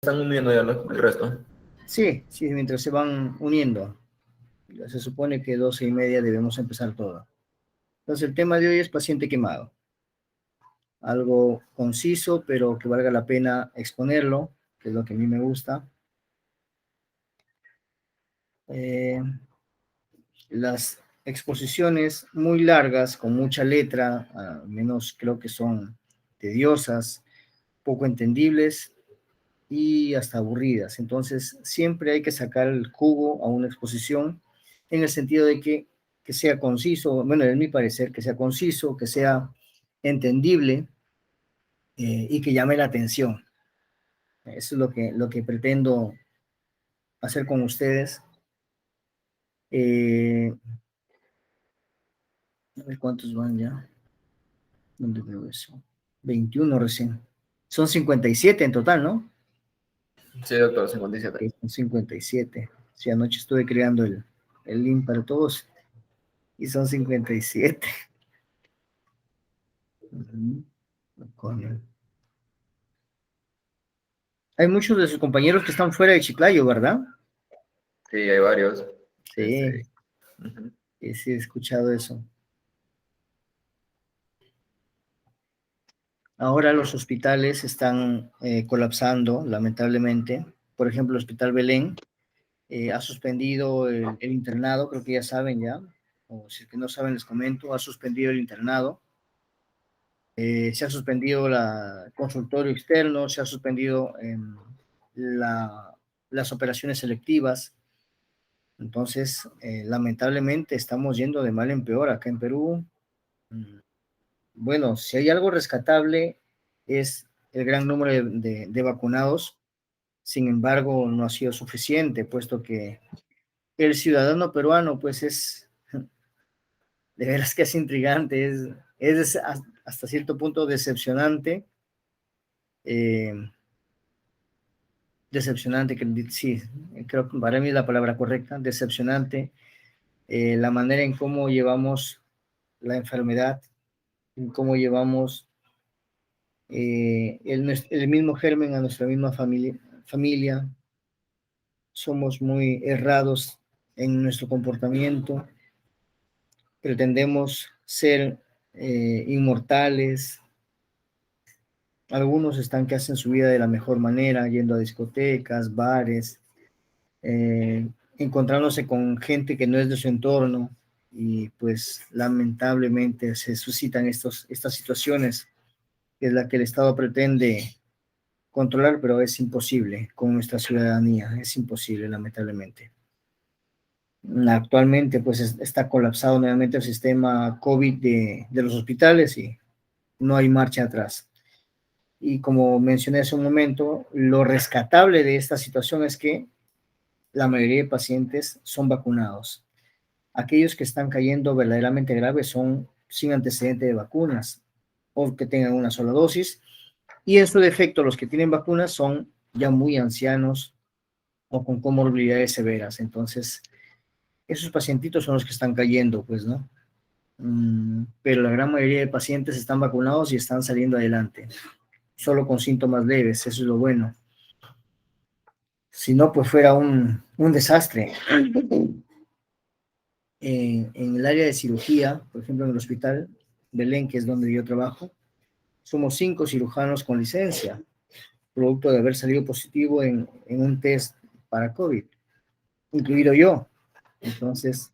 están uniendo ya el resto. Sí, sí, mientras se van uniendo. Se supone que 12:30 debemos empezar todo. Entonces el tema de hoy es paciente quemado. Algo conciso, pero que valga la pena exponerlo, que es lo que a mí me gusta. Las exposiciones muy largas, con mucha letra, al menos creo que son tediosas, poco entendibles y hasta aburridas. Entonces, siempre hay que sacar el jugo a una exposición en el sentido de que sea conciso, bueno, en mi parecer, que sea conciso, que sea entendible y que llame la atención. Eso es lo que pretendo hacer con ustedes. A ver cuántos van ya. ¿Dónde veo eso? 21 recién. Son 57 en total, ¿no? Sí, doctor, 57. Son 57. Sí, anoche estuve creando el link para todos y son 57. Hay muchos de sus compañeros que están fuera de Chiclayo, ¿verdad? Sí, hay varios. Sí, Uh-huh. sí, he escuchado eso. Ahora los hospitales están colapsando, lamentablemente. Por ejemplo, el Hospital Belén ha suspendido el internado, creo que ya saben ya, o si es que no saben les comento, ha suspendido el internado, se ha suspendido el consultorio externo, se ha suspendido las operaciones selectivas. Entonces, lamentablemente estamos yendo de mal en peor acá en Perú. Bueno, si hay algo rescatable es el gran número de vacunados. Sin embargo, no ha sido suficiente, puesto que el ciudadano peruano, pues de veras que es intrigante, es hasta cierto punto decepcionante. Decepcionante, que sí, creo que para mí es la palabra correcta, decepcionante, la manera en cómo llevamos la enfermedad, en cómo llevamos el mismo germen a nuestra misma familia. Somos muy errados en nuestro comportamiento, pretendemos ser inmortales. Algunos están que hacen su vida de la mejor manera, yendo a discotecas, bares, encontrándose con gente que no es de su entorno, y pues lamentablemente se suscitan estas situaciones, que es la que el Estado pretende controlar, pero es imposible con nuestra ciudadanía, es imposible lamentablemente. Actualmente pues está colapsado nuevamente el sistema COVID de los hospitales y no hay marcha atrás. Y como mencioné hace un momento, lo rescatable de esta situación es que la mayoría de pacientes son vacunados. Aquellos que están cayendo verdaderamente graves son sin antecedente de vacunas o que tengan una sola dosis. Y en su defecto, los que tienen vacunas son ya muy ancianos o con comorbilidades severas. Entonces, esos pacientitos son los que están cayendo, pues, ¿no? Pero la gran mayoría de pacientes están vacunados y están saliendo adelante, solo con síntomas leves, eso es lo bueno. Si no, pues fuera un desastre. En el área de cirugía, por ejemplo, en el hospital Belén, que es donde yo trabajo, somos 5 cirujanos con licencia, producto de haber salido positivo en un test para COVID, incluido yo. Entonces,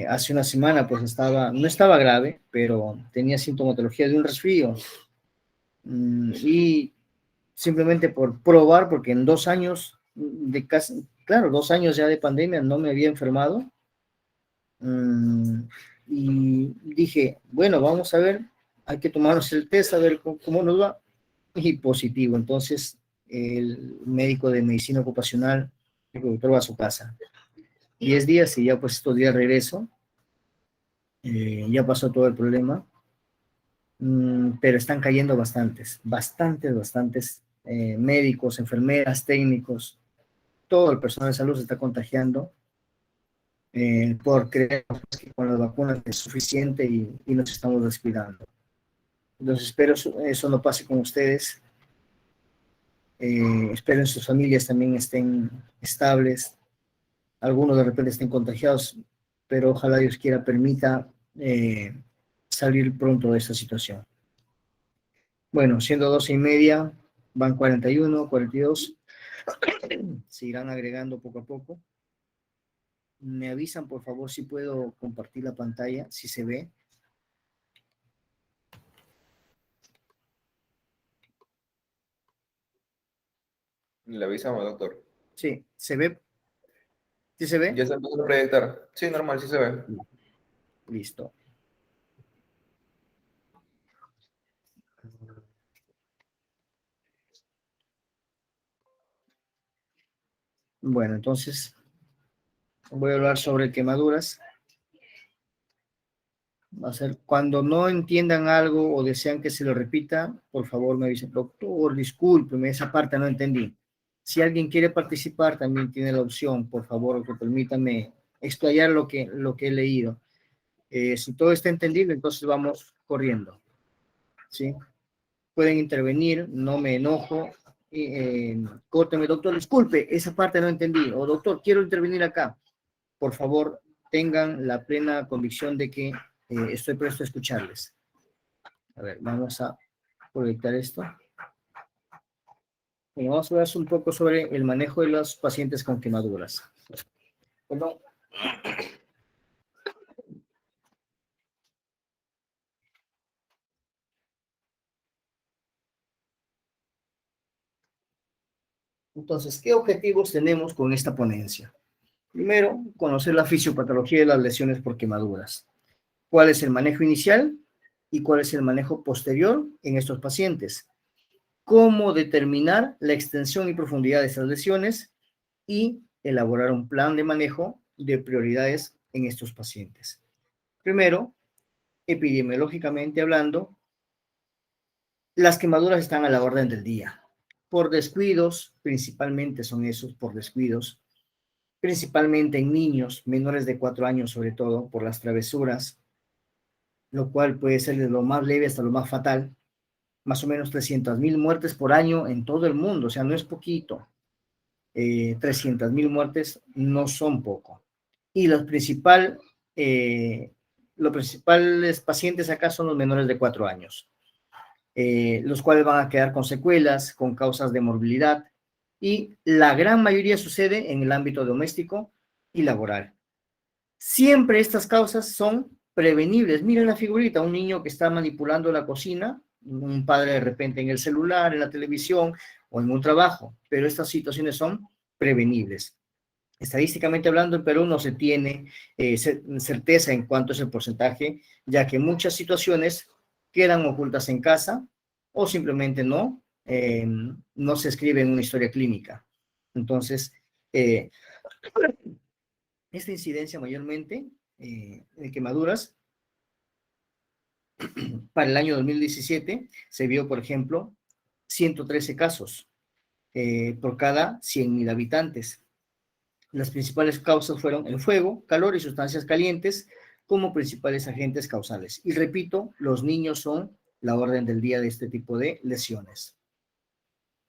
hace una semana, pues no estaba grave, pero tenía sintomatología de un resfrío. Y simplemente por probar, porque en 2 años de casi, claro, 2 años ya de pandemia no me había enfermado. Y dije, bueno, vamos a ver, hay que tomarnos el test, a ver cómo nos va. Y positivo. Entonces, el médico de medicina ocupacional dijo, doctor, va a su casa. 10 días y ya pues estos días regreso. Ya pasó todo el problema. Pero están cayendo bastantes médicos, enfermeras, técnicos, todo el personal de salud se está contagiando por creer que con las vacunas es suficiente y nos estamos descuidando. Entonces espero eso no pase con ustedes. Espero en sus familias también estén estables. Algunos de repente estén contagiados, pero ojalá Dios quiera permita salir pronto de esta situación. Bueno, siendo 12:30, van 41, 42. Se irán agregando poco a poco. Me avisan, por favor, si puedo compartir la pantalla, si se ve. Le avisamos, doctor. Sí, ¿se ve? ¿Sí se ve? Ya se empezó a proyectar. Sí, normal, sí se ve. Listo. Bueno, entonces voy a hablar sobre quemaduras. Va a ser cuando no entiendan algo o desean que se lo repita, por favor me avisen, doctor, discúlpeme, esa parte no entendí. Si alguien quiere participar, también tiene la opción, por favor, que permítanme explayar lo que he leído. Si todo está entendido, entonces vamos corriendo, ¿sí? Pueden intervenir, no me enojo, córteme, doctor, disculpe, esa parte no entendí, o doctor, quiero intervenir acá. Por favor, tengan la plena convicción de que estoy presto a escucharles. A ver, vamos a proyectar esto. Y vamos a hablar un poco sobre el manejo de los pacientes con quemaduras. Perdón. Entonces, ¿qué objetivos tenemos con esta ponencia? Primero, conocer la fisiopatología de las lesiones por quemaduras. ¿Cuál es el manejo inicial y cuál es el manejo posterior en estos pacientes? ¿Cómo determinar la extensión y profundidad de estas lesiones? Y elaborar un plan de manejo de prioridades en estos pacientes. Primero, epidemiológicamente hablando, las quemaduras están a la orden del día. Por descuidos, principalmente son esos, por descuidos, principalmente en niños menores de 4 años, sobre todo por las travesuras, lo cual puede ser de lo más leve hasta lo más fatal. Más o menos 300,000 muertes por año en todo el mundo, o sea, no es poquito. 300,000 muertes no son poco. Y los principales pacientes acá son los menores de 4 años, los cuales van a quedar con secuelas, con causas de morbilidad, y la gran mayoría sucede en el ámbito doméstico y laboral. Siempre estas causas son prevenibles. Miren la figurita, un niño que está manipulando la cocina, un padre de repente en el celular, en la televisión o en un trabajo, pero estas situaciones son prevenibles. Estadísticamente hablando, en Perú no se tiene certeza en cuánto es el porcentaje, ya que muchas situaciones quedan ocultas en casa o simplemente no se escribe en una historia clínica. Entonces, esta incidencia mayormente de quemaduras, para el año 2017 se vio, por ejemplo, 113 casos por cada 100,000 habitantes. Las principales causas fueron el fuego, calor y sustancias calientes como principales agentes causales. Y repito, los niños son la orden del día de este tipo de lesiones.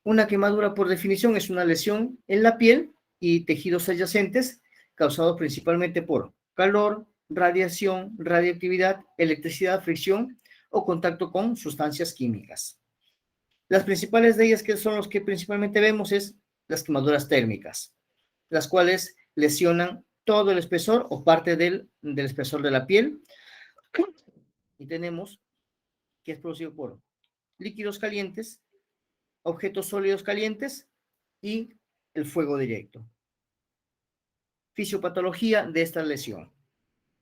Una quemadura, por definición, es una lesión en la piel y tejidos adyacentes causados principalmente por calor, radiación, radioactividad, electricidad, fricción o contacto con sustancias químicas. Las principales de ellas, que son los que principalmente vemos, es las quemaduras térmicas, las cuales lesionan todo el espesor o parte del espesor de la piel. Y tenemos que es producido por líquidos calientes, objetos sólidos calientes y el fuego directo. Fisiopatología de esta lesión.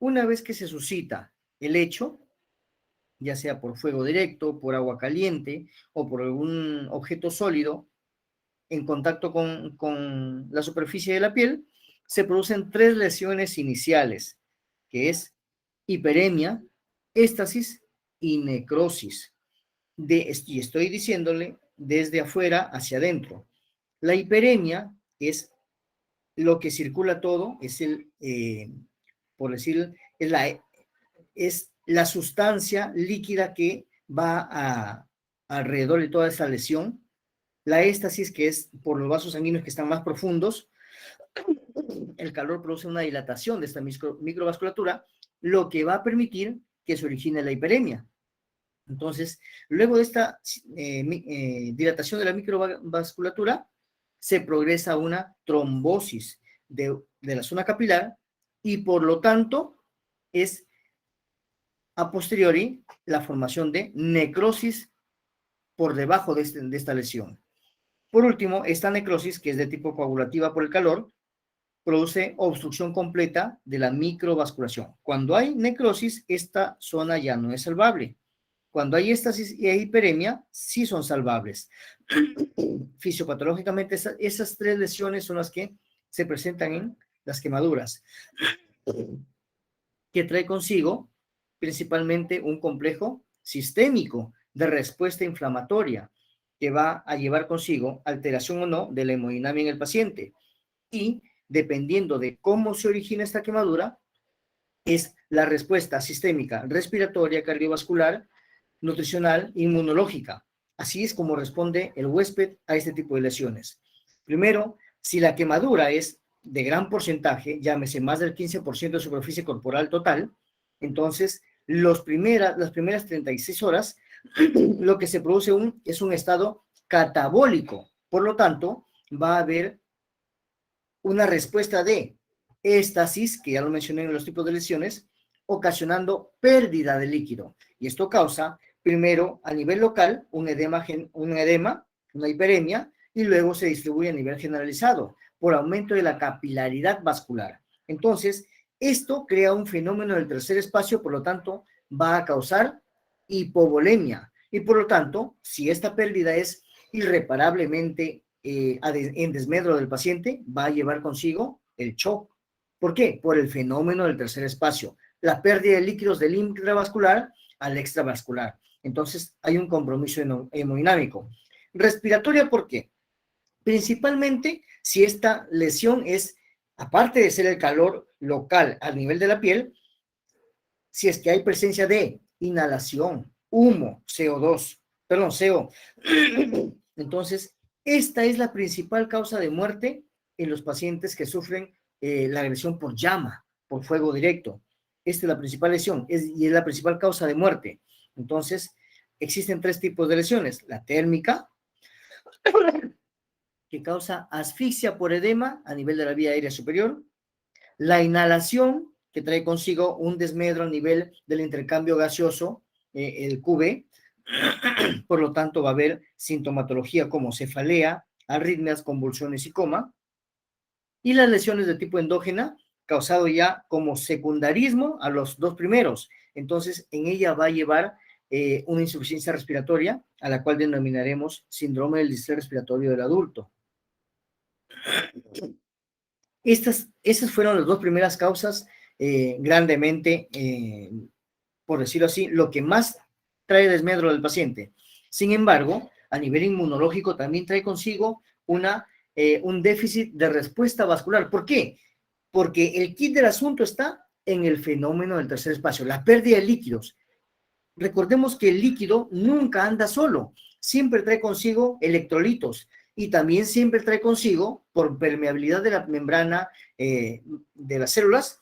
Una vez que se suscita el hecho, ya sea por fuego directo, por agua caliente o por algún objeto sólido en contacto con la superficie de la piel, se producen 3 lesiones iniciales, que es hiperemia, éstasis y necrosis. Y estoy diciéndole desde afuera hacia adentro. La hiperemia es lo que circula todo, es por decir, es la sustancia líquida que va alrededor de toda esa lesión. La éstasis, que es por los vasos sanguíneos que están más profundos, el calor produce una dilatación de esta microvasculatura, lo que va a permitir que se origine la hiperemia. Entonces, luego de esta dilatación de la microvasculatura, se progresa a una trombosis de la zona capilar y por lo tanto es a posteriori la formación de necrosis por debajo de esta lesión. Por último, esta necrosis, que es de tipo coagulativa por el calor, produce obstrucción completa de la microvasculación. Cuando hay necrosis, esta zona ya no es salvable. Cuando hay éstasis y hiperemia, sí son salvables. Fisiopatológicamente, esas tres lesiones son las que se presentan en las quemaduras, que trae consigo principalmente un complejo sistémico de respuesta inflamatoria, que va a llevar consigo alteración o no de la hemodinamia en el paciente. Y dependiendo de cómo se origina esta quemadura, es la respuesta sistémica, respiratoria, cardiovascular, nutricional, inmunológica. Así es como responde el huésped a este tipo de lesiones. Primero, si la quemadura es de gran porcentaje, llámese más del 15% de superficie corporal total, entonces las primeras 36 horas, lo que se produce es un estado catabólico. Por lo tanto, va a haber una respuesta de éstasis, que ya lo mencioné en los tipos de lesiones, ocasionando pérdida de líquido. Y esto causa, primero, a nivel local, un edema, una hiperemia, y luego se distribuye a nivel generalizado por aumento de la capilaridad vascular. Entonces, esto crea un fenómeno del tercer espacio, por lo tanto, va a causar hipovolemia. Y por lo tanto, si esta pérdida es irreparablemente en desmedro del paciente, va a llevar consigo el shock. ¿Por qué? Por el fenómeno del tercer espacio, la pérdida de líquidos del intravascular al extravascular. Entonces, hay un compromiso hemodinámico. Respiratoria, ¿por qué? Principalmente si esta lesión es, aparte de ser el calor local a nivel de la piel, si es que hay presencia de inhalación, humo, CO. Entonces, esta es la principal causa de muerte en los pacientes que sufren la agresión por llama, por fuego directo. Esta es la principal lesión y es la principal causa de muerte. Entonces, existen tres tipos de lesiones. La térmica, que causa asfixia por edema a nivel de la vía aérea superior. La inhalación, que trae consigo un desmedro a nivel del intercambio gaseoso, el QB. Por lo tanto, va a haber sintomatología como cefalea, arritmias, convulsiones y coma. Y las lesiones de tipo endógena, causado ya como secundarismo a los dos primeros. Entonces, en ella va a llevar una insuficiencia respiratoria, a la cual denominaremos síndrome del distrés respiratorio del adulto. Esas fueron las dos primeras causas grandemente, por decirlo así, lo que más trae desmedro del paciente. Sin embargo, a nivel inmunológico también trae consigo un déficit de respuesta vascular. ¿Por qué? Porque el kit del asunto está en el fenómeno del tercer espacio, la pérdida de líquidos. Recordemos que el líquido nunca anda solo, siempre trae consigo electrolitos y también siempre trae consigo, por permeabilidad de la membrana de las células,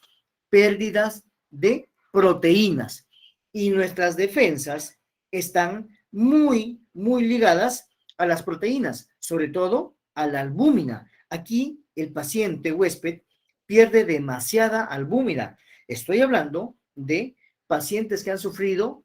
pérdidas de proteínas. Y nuestras defensas están muy, muy ligadas a las proteínas, sobre todo a la albúmina. Aquí el paciente huésped pierde demasiada albúmina. Estoy hablando de pacientes que han sufrido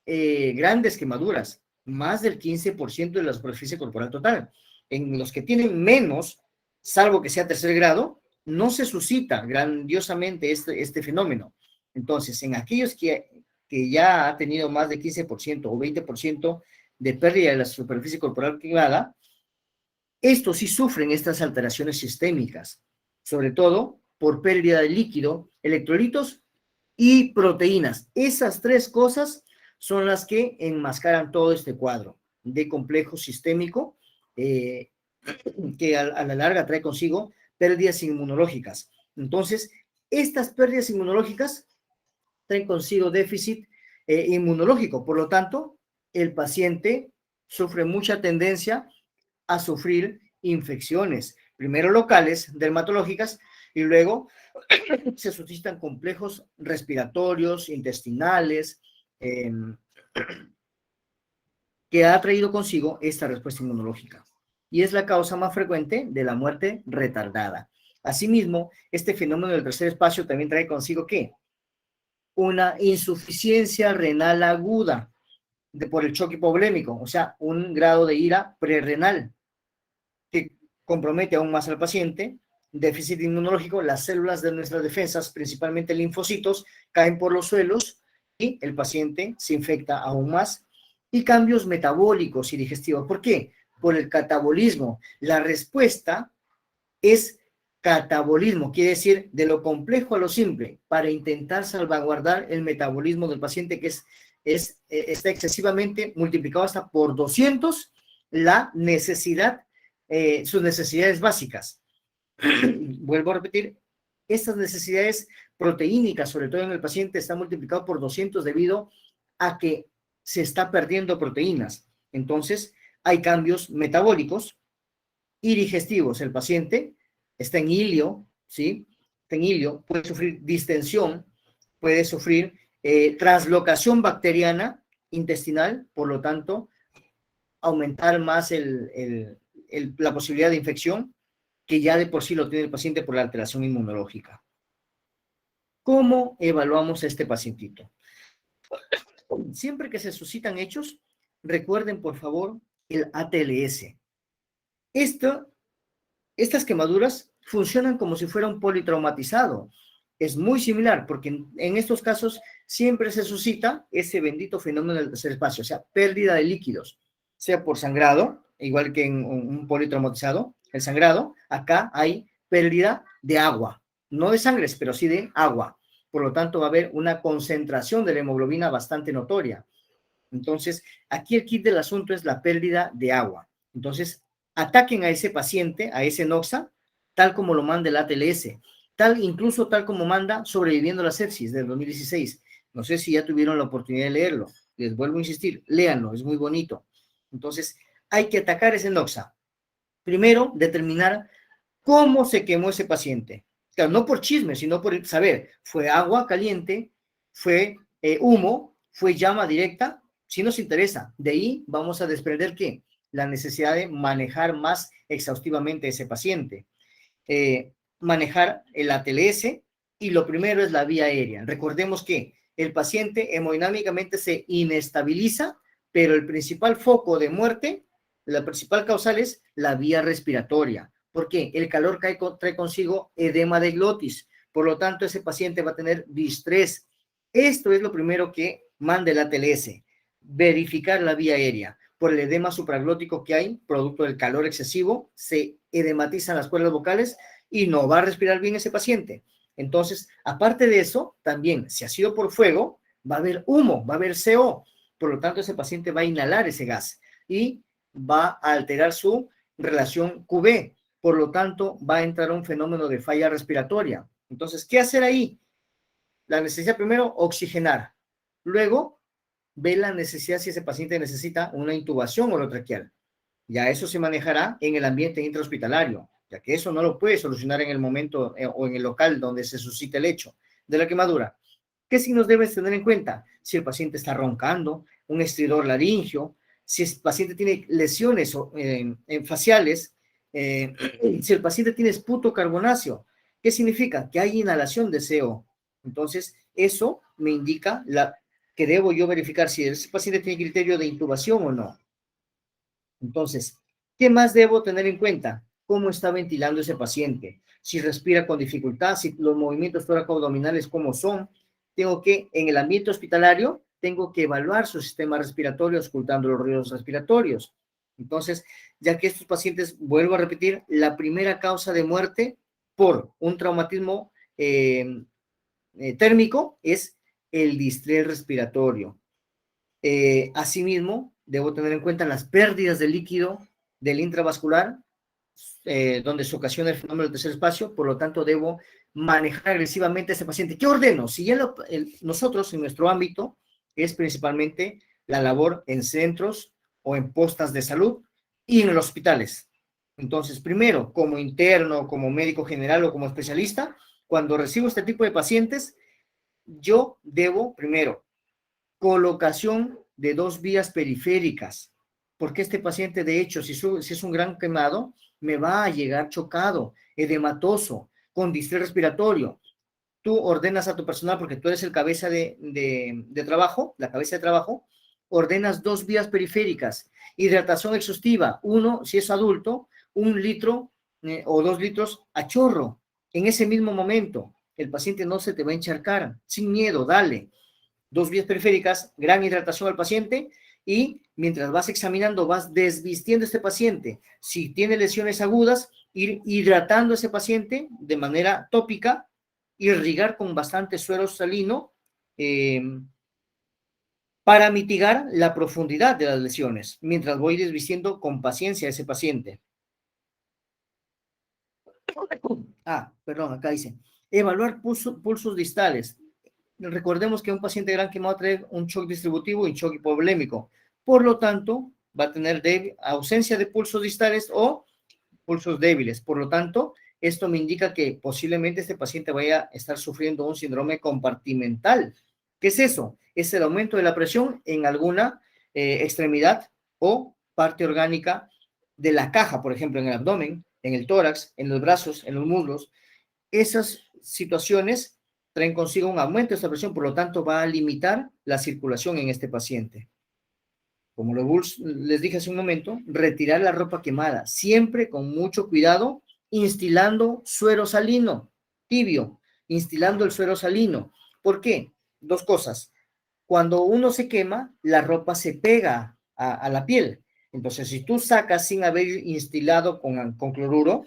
grandes quemaduras, más del 15% de la superficie corporal total. En los que tienen menos, salvo que sea tercer grado, no se suscita grandiosamente este fenómeno. Entonces, en aquellos que ya ha tenido más de 15% o 20% de pérdida de la superficie corporal quemada, estos sí sufren estas alteraciones sistémicas, sobre todo por pérdida de líquido, electrolitos y proteínas. Esas tres cosas son las que enmascaran todo este cuadro de complejo sistémico que a la larga trae consigo pérdidas inmunológicas. Entonces, estas pérdidas inmunológicas traen consigo déficit inmunológico. Por lo tanto, el paciente sufre mucha tendencia a sufrir infecciones, primero locales, dermatológicas, y luego se suscitan complejos respiratorios, intestinales, que ha traído consigo esta respuesta inmunológica. Y es la causa más frecuente de la muerte retardada. Asimismo, este fenómeno del tercer espacio también trae consigo ¿qué? Una insuficiencia renal aguda por el choque hipovolémico, o sea, un grado de ira prerrenal que compromete aún más al paciente. Déficit inmunológico, las células de nuestras defensas, principalmente linfocitos, caen por los suelos y el paciente se infecta aún más. Y cambios metabólicos y digestivos. ¿Por qué? Por el catabolismo. La respuesta es catabolismo, quiere decir de lo complejo a lo simple, para intentar salvaguardar el metabolismo del paciente que está excesivamente multiplicado hasta por 200 la necesidad, sus necesidades básicas. Vuelvo a repetir, estas necesidades proteínicas, sobre todo en el paciente, están multiplicadas por 200 debido a que se está perdiendo proteínas. Entonces, hay cambios metabólicos y digestivos. El paciente está en ilio, ¿sí? Está en ilio, puede sufrir distensión, puede sufrir translocación bacteriana intestinal, por lo tanto, aumentar más la posibilidad de infección que ya de por sí lo tiene el paciente por la alteración inmunológica. ¿Cómo evaluamos a este pacientito? Siempre que se suscitan hechos, recuerden por favor el ATLS. Estas quemaduras funcionan como si fuera un politraumatizado. Es muy similar porque en estos casos siempre se suscita ese bendito fenómeno del tercer espacio, o sea, pérdida de líquidos, sea por sangrado, igual que en un politraumatizado, el sangrado, acá hay pérdida de agua, no de sangre, pero sí de agua. Por lo tanto, va a haber una concentración de la hemoglobina bastante notoria. Entonces, aquí el kit del asunto es la pérdida de agua. Entonces, ataquen a ese paciente, a ese NOXA, tal como lo manda el ATLS, incluso tal como manda Sobreviviendo a la Sepsis del 2016. No sé si ya tuvieron la oportunidad de leerlo. Les vuelvo a insistir, léanlo, es muy bonito. Entonces, hay que atacar ese NOXA. Primero, determinar cómo se quemó ese paciente. Claro, no por chisme, sino por saber, ¿fue agua caliente? ¿Fue humo? ¿Fue llama directa? Si nos interesa, de ahí vamos a desprender ¿qué? La necesidad de manejar más exhaustivamente a ese paciente. Manejar el ATLS y lo primero es la vía aérea. Recordemos que el paciente hemodinámicamente se inestabiliza, pero el principal foco de muerte, la principal causal es la vía respiratoria. ¿Por qué? El calor trae consigo edema de glotis. Por lo tanto, ese paciente va a tener distrés. Esto es lo primero que manda el ATLS. Verificar la vía aérea. Por el edema supraglótico que hay, producto del calor excesivo, se edematizan las cuerdas vocales y no va a respirar bien ese paciente. Entonces, aparte de eso, también, si ha sido por fuego, va a haber humo, va a haber CO. Por lo tanto, ese paciente va a inhalar ese gas y va a alterar su relación QB. Por lo tanto, va a entrar un fenómeno de falla respiratoria. Entonces, ¿qué hacer ahí? La necesidad primero, oxigenar. Luego, ver la necesidad si ese paciente necesita una intubación orotraqueal. Ya eso se manejará en el ambiente intrahospitalario, ya que eso no lo puede solucionar en el momento o en el local donde se suscita el hecho de la quemadura. ¿Qué signos debes tener en cuenta? Si el paciente está roncando, un estridor laringio, si el paciente tiene lesiones faciales, si el paciente tiene esputo carbonáceo. ¿Qué significa? Que hay inhalación de CO. Entonces, eso me indica que debo yo verificar si ese paciente tiene criterio de intubación o no. Entonces, ¿qué más debo tener en cuenta? ¿Cómo está ventilando ese paciente? Si respira con dificultad, si los movimientos tóraco-abdominales cómo son. Tengo que, en el ambiente hospitalario, tengo que evaluar su sistema respiratorio ocultando los ruidos respiratorios. Entonces, ya que estos pacientes, vuelvo a repetir, la primera causa de muerte por un traumatismo térmico es el distrés respiratorio. Asimismo, debo tener en cuenta las pérdidas de líquido del intravascular, donde se ocasiona el fenómeno del tercer espacio, por lo tanto debo manejar agresivamente a este paciente. ¿Qué ordeno? Si ya nosotros en nuestro ámbito es principalmente la labor en centros o en postas de salud, y en los hospitales. Entonces, primero, como interno, como médico general o como especialista, cuando recibo este tipo de pacientes, yo debo, primero, colocación de 2 vías periféricas, porque este paciente, de hecho, si es un gran quemado, me va a llegar chocado, edematoso, con distrés respiratorio. Tú ordenas a tu personal, porque tú eres el cabeza de trabajo, la cabeza de trabajo, ordenas 2 vías periféricas, hidratación exhaustiva, uno, si es adulto, 1 litro o 2 litros a chorro. En ese mismo momento, el paciente no se te va a encharcar, sin miedo, dale. 2 vías periféricas, gran hidratación al paciente y mientras vas examinando, vas desvistiendo a este paciente. Si tiene lesiones agudas, ir hidratando a ese paciente de manera tópica, irrigar con bastante suero salino para mitigar la profundidad de las lesiones, mientras voy desvistiendo con paciencia a ese paciente. Perdón, acá dice, evaluar pulsos distales. Recordemos que un paciente gran quemado trae un shock distributivo y shock hipovolémico. Por lo tanto, va a tener ausencia de pulsos distales o pulsos débiles. Por lo tanto, esto me indica que posiblemente este paciente vaya a estar sufriendo un síndrome compartimental. ¿Qué es eso? Es el aumento de la presión en alguna extremidad o parte orgánica de la caja, por ejemplo, en el abdomen, en el tórax, en los brazos, en los muslos. Esas situaciones traen consigo un aumento de esta presión, por lo tanto va a limitar la circulación en este paciente. Como les dije hace un momento, retirar la ropa quemada, siempre con mucho cuidado, instilando suero salino, tibio, instilando el suero salino. ¿Por qué? 2 cosas. Cuando uno se quema, la ropa se pega a la piel. Entonces, si tú sacas sin haber instilado con cloruro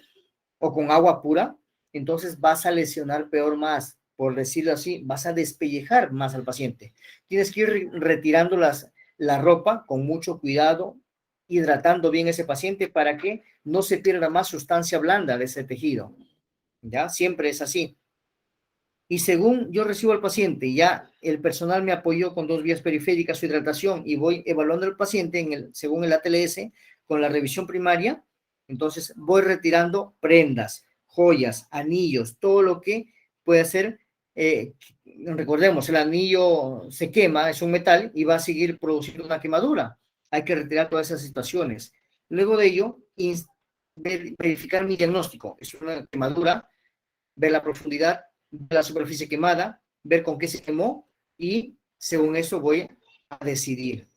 o con agua pura, entonces vas a lesionar peor más, por decirlo así, vas a despellejar más al paciente. Tienes que ir retirando la ropa con mucho cuidado, hidratando bien ese paciente para que no se pierda más sustancia blanda de ese tejido. ¿Ya? Siempre es así. Y según yo recibo al paciente, ya el personal me apoyó con 2 vías periféricas, su hidratación, y voy evaluando al paciente según el ATLS, con la revisión primaria, entonces voy retirando prendas, joyas, anillos, todo lo que puede ser, recordemos, el anillo se quema, es un metal, y va a seguir produciendo una quemadura. Hay que retirar todas esas situaciones. Luego de ello, verificar mi diagnóstico. Es una quemadura, ver la profundidad, ver la superficie quemada, ver con qué se quemó y según eso voy a decidir.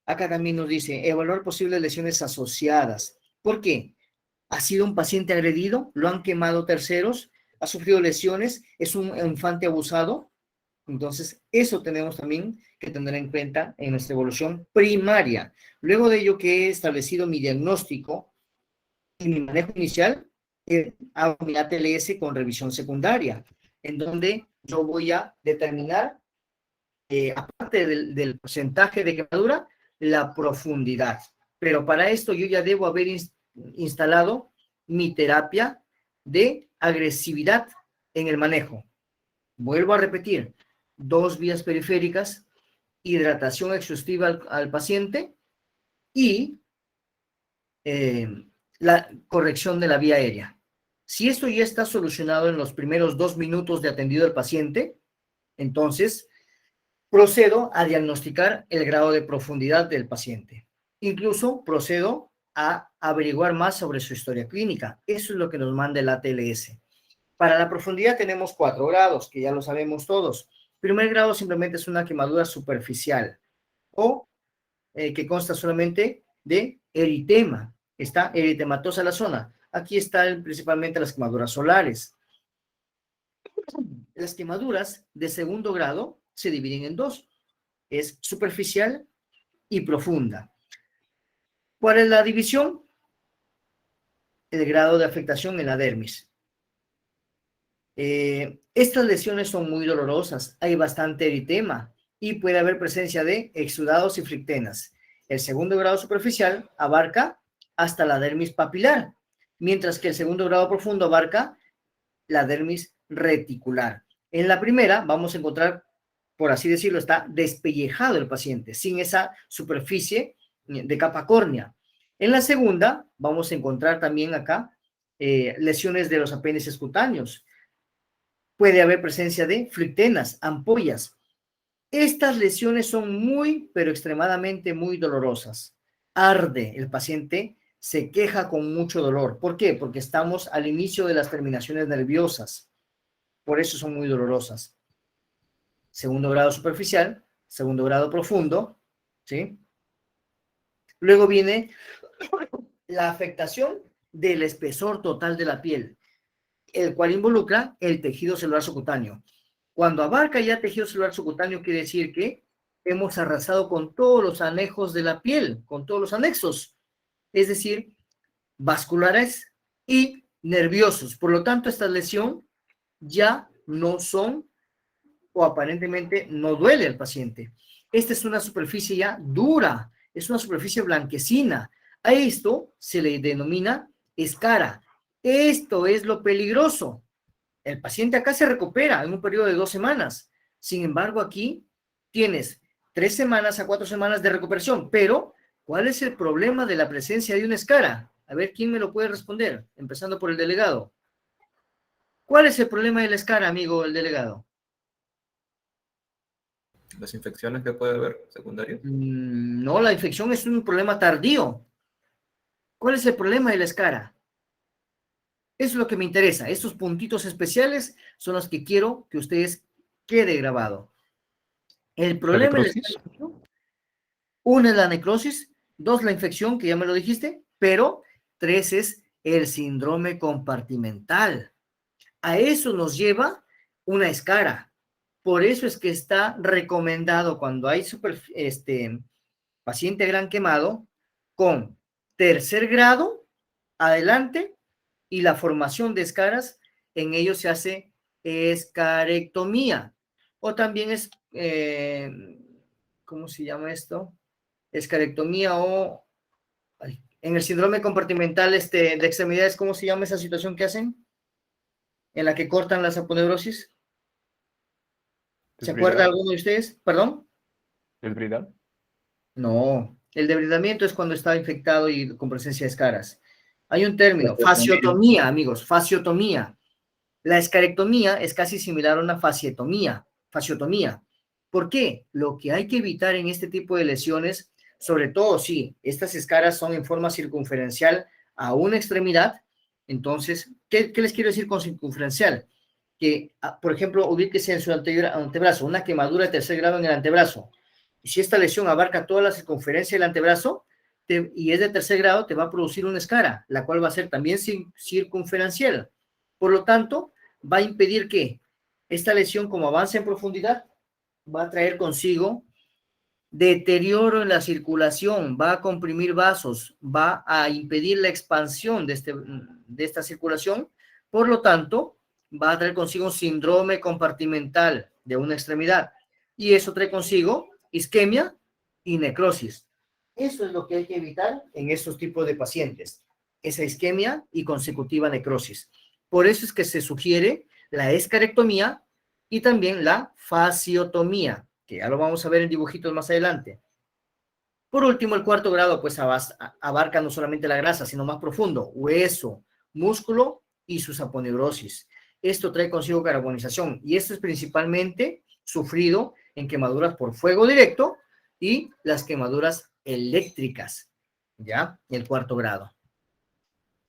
Acá también nos dice, evaluar posibles lesiones asociadas. ¿Por qué? ¿Ha sido un paciente agredido? ¿Lo han quemado terceros? ¿Ha sufrido lesiones? ¿Es un infante abusado? Entonces, eso tenemos también que tener en cuenta en nuestra evaluación primaria. Luego de ello que he establecido mi diagnóstico y mi manejo inicial, hago mi ATLS con revisión secundaria, en donde yo voy a determinar, aparte del porcentaje de quemadura, la profundidad. Pero para esto yo ya debo haber instalado mi terapia de agresividad en el manejo. Vuelvo a repetir, 2 vías periféricas, hidratación exhaustiva al paciente y la corrección de la vía aérea. Si esto ya está solucionado en los primeros 2 minutos de atendido al paciente, entonces procedo a diagnosticar el grado de profundidad del paciente. Incluso procedo a averiguar más sobre su historia clínica. Eso es lo que nos manda el ATLS. Para la profundidad tenemos 4 grados, que ya lo sabemos todos. Primer grado simplemente es una quemadura superficial o que consta solamente de eritema. Está eritematosa la zona. Aquí están principalmente las quemaduras solares. Las quemaduras de segundo grado se dividen en 2. Es superficial y profunda. ¿Cuál es la división? El grado de afectación en la dermis. Estas lesiones son muy dolorosas. Hay bastante eritema y puede haber presencia de exudados y frictenas. El segundo grado superficial abarca hasta la dermis papilar, mientras que el segundo grado profundo abarca la dermis reticular. En la primera vamos a encontrar, por así decirlo, está despellejado el paciente, sin esa superficie de capa córnea. En la segunda, vamos a encontrar también acá lesiones de los apéndices cutáneos. Puede haber presencia de flictenas, ampollas. Estas lesiones son muy, pero extremadamente muy dolorosas. Arde, el paciente se queja con mucho dolor. ¿Por qué? Porque estamos al inicio de las terminaciones nerviosas. Por eso son muy dolorosas. Segundo grado superficial, segundo grado profundo, ¿sí? Luego viene la afectación del espesor total de la piel, el cual involucra el tejido celular subcutáneo. Cuando abarca ya tejido celular subcutáneo, quiere decir que hemos arrasado con todos los anejos de la piel, con todos los anexos, es decir, vasculares y nerviosos. Por lo tanto, esta lesión ya no son o aparentemente no duele al paciente. Esta es una superficie ya dura, es una superficie blanquecina. A esto se le denomina escara. Esto es lo peligroso. El paciente acá se recupera en un periodo de 2 semanas. Sin embargo, aquí tienes 3 semanas a 4 semanas de recuperación. Pero, ¿cuál es el problema de la presencia de una escara? A ver, ¿quién me lo puede responder? Empezando por el delegado. ¿Cuál es el problema de la escara, amigo, el delegado? Las infecciones que puede haber secundarias. No, la infección es un problema tardío. ¿Cuál es el problema de la escara? Eso es lo que me interesa. Estos puntitos especiales son los que quiero que ustedes quede grabado. El ¿La problema de la necrosis? escara, una es la necrosis, dos la infección, que ya me lo dijiste, pero tres es el síndrome compartimental. A eso nos lleva una escara. Por eso es que está recomendado cuando hay paciente gran quemado con tercer grado adelante y la formación de escaras, en ellos se hace escarectomía. O también es, ¿cómo se llama esto? Escarectomía o en el síndrome compartimental de extremidades, ¿cómo se llama esa situación que hacen? En la que cortan las aponeurosis. ¿Se acuerda alguno de ustedes? ¿Perdón? ¿El Bridal? No, el debridamiento es cuando está infectado y con presencia de escaras. Hay un término, fasciotomía, amigos, fasciotomía. La escarectomía es casi similar a una fasciotomía. ¿Por qué? Lo que hay que evitar en este tipo de lesiones, sobre todo si estas escaras son en forma circunferencial a una extremidad, entonces, ¿qué les quiero decir con circunferencial? Que, por ejemplo, ubíquese en su antebrazo, una quemadura de tercer grado en el antebrazo. Y si esta lesión abarca toda la circunferencia del antebrazo y es de tercer grado, te va a producir una escara, la cual va a ser también circunferencial. Por lo tanto, va a impedir que esta lesión, como avance en profundidad, va a traer consigo deterioro en la circulación, va a comprimir vasos, va a impedir la expansión de esta circulación. Por lo tanto, va a traer consigo un síndrome compartimental de una extremidad. Y eso trae consigo isquemia y necrosis. Eso es lo que hay que evitar en estos tipos de pacientes, esa isquemia y consecutiva necrosis. Por eso es que se sugiere la escarectomía y también la fasciotomía, que ya lo vamos a ver en dibujitos más adelante. Por último, el cuarto grado pues abarca no solamente la grasa, sino más profundo, hueso, músculo y sus aponeurosis. Esto trae consigo carbonización y esto es principalmente sufrido en quemaduras por fuego directo y las quemaduras eléctricas, ¿ya? El cuarto grado.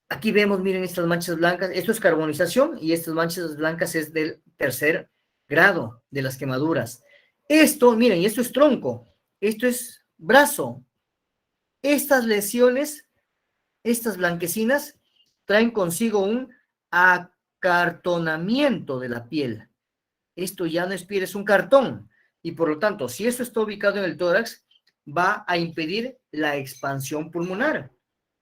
Aquí vemos, miren estas manchas blancas, esto es carbonización y estas manchas blancas es del tercer grado de las quemaduras. Esto, miren, y esto es tronco, esto es brazo. Estas lesiones, estas blanquecinas, traen consigo un acartonamiento de la piel. Esto ya no es piel, es un cartón. Y por lo tanto, si esto está ubicado en el tórax, va a impedir la expansión pulmonar,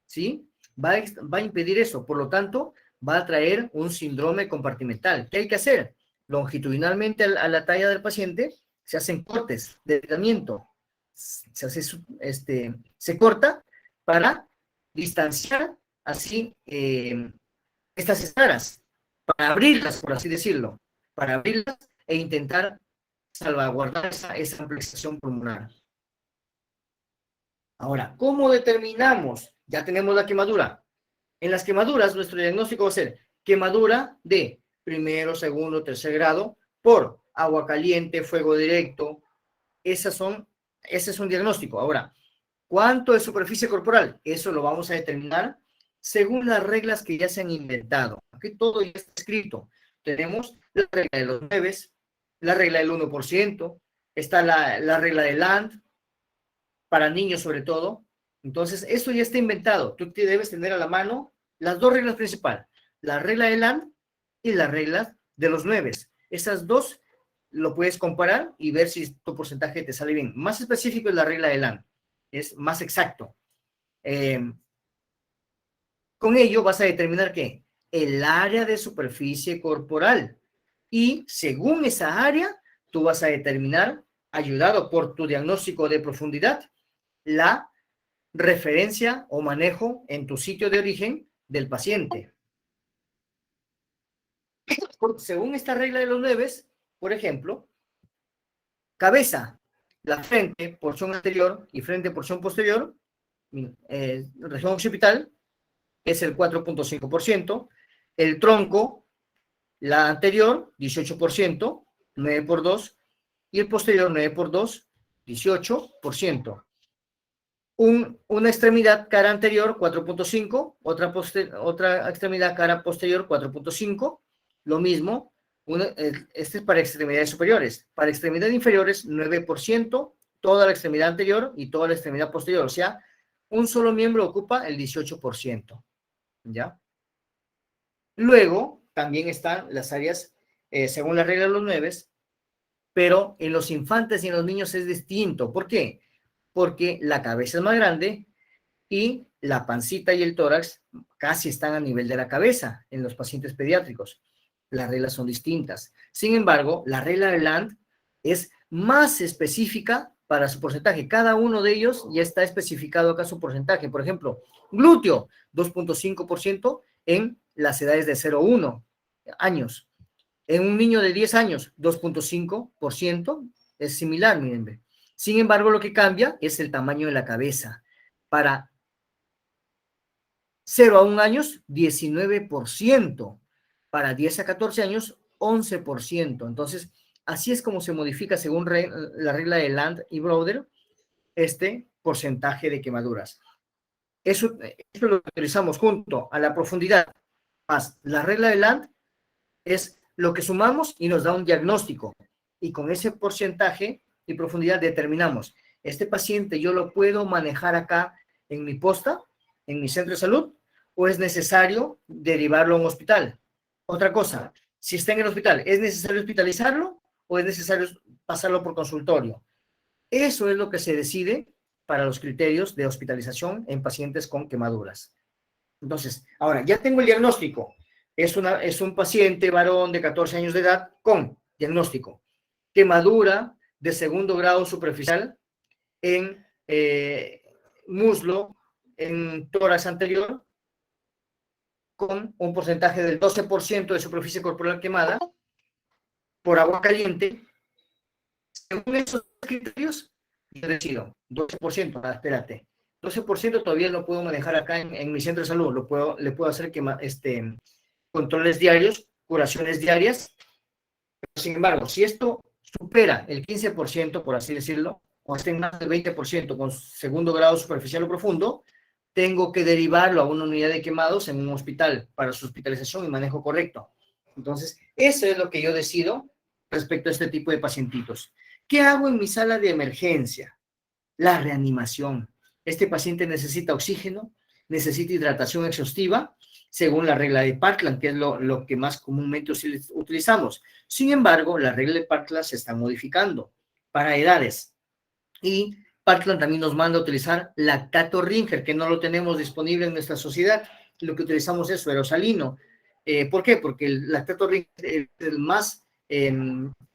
¿sí? Va a impedir eso. Por lo tanto, va a traer un síndrome compartimental. ¿Qué hay que hacer? Longitudinalmente a la talla del paciente se hacen cortes de tratamiento. Se corta para distanciar así estas escaras, para abrirlas, por así decirlo, para abrirlas e intentar salvaguardar esa ampliación pulmonar. Ahora, ¿cómo determinamos? Ya tenemos la quemadura. En las quemaduras, nuestro diagnóstico va a ser quemadura de primero, segundo, tercer grado por agua caliente, fuego directo. Ese es un diagnóstico. Ahora, ¿cuánto es superficie corporal? Eso lo vamos a determinar según las reglas que ya se han inventado. Aquí todo ya está escrito. Tenemos la regla de los 9, la regla del 1%, está la regla de Land, para niños sobre todo. Entonces, eso ya está inventado. Tú debes tener a la mano las dos reglas principales, la regla de Land y la regla de los 9. Esas dos lo puedes comparar y ver si tu porcentaje te sale bien. Más específico es la regla de Land, es más exacto. Con ello vas a determinar ¿qué? El área de superficie corporal. Y según esa área, tú vas a determinar, ayudado por tu diagnóstico de profundidad, la referencia o manejo en tu sitio de origen del paciente. Según esta regla de los 9, por ejemplo, cabeza, la frente, porción anterior y frente, porción posterior, región occipital, es el 4.5%, el tronco, la anterior, 18%, 9 por 2, y el posterior, 9 por 2, 18%. Una extremidad cara anterior, 4.5, otra extremidad cara posterior, 4.5, lo mismo, este es para extremidades superiores. Para extremidades inferiores, 9%, toda la extremidad anterior y toda la extremidad posterior, o sea, un solo miembro ocupa el 18%, ¿ya? Luego, también están las áreas, según la regla de los 9, pero en los infantes y en los niños es distinto. ¿Por qué? Porque la cabeza es más grande y la pancita y el tórax casi están a nivel de la cabeza en los pacientes pediátricos. Las reglas son distintas. Sin embargo, la regla de Land es más específica para su porcentaje. Cada uno de ellos ya está especificado acá su porcentaje. Por ejemplo, glúteo, 2.5% en las edades de 0 a 1 años. En un niño de 10 años, 2.5%, es similar, miren. Sin embargo, lo que cambia es el tamaño de la cabeza. Para 0 a 1 años, 19%. Para 10 a 14 años, 11%. Entonces, así es como se modifica según la regla de Land y Broder este porcentaje de quemaduras. Eso lo utilizamos junto a la profundidad más la regla de Land, es lo que sumamos y nos da un diagnóstico. Y con ese porcentaje y profundidad determinamos, este paciente yo lo puedo manejar acá en mi posta, en mi centro de salud, o es necesario derivarlo a un hospital. Otra cosa, si está en el hospital, ¿es necesario hospitalizarlo o es necesario pasarlo por consultorio? Eso es lo que se decide para los criterios de hospitalización en pacientes con quemaduras. Entonces, ahora, ya tengo el diagnóstico. Es un paciente varón de 14 años de edad con diagnóstico. Quemadura de segundo grado superficial en muslo, en tórax anterior, con un porcentaje del 12% de superficie corporal quemada por agua caliente. Según esos criterios, yo decido 12%, espérate, 12% todavía lo puedo manejar acá en mi centro de salud, le puedo hacer controles diarios, curaciones diarias. Sin embargo, si esto supera el 15%, por así decirlo, o está en más del 20% con segundo grado superficial o profundo, tengo que derivarlo a una unidad de quemados en un hospital para su hospitalización y manejo correcto. Entonces, eso es lo que yo decido respecto a este tipo de pacientitos. ¿Qué hago en mi sala de emergencia? La reanimación. Este paciente necesita oxígeno, necesita hidratación exhaustiva, según la regla de Parkland, que es lo que más comúnmente utilizamos. Sin embargo, la regla de Parkland se está modificando para edades. Y Parkland también nos manda a utilizar lactato Ringer, que no lo tenemos disponible en nuestra sociedad. Lo que utilizamos es suerosalino. ¿Por qué? Porque el lactato Ringer es el más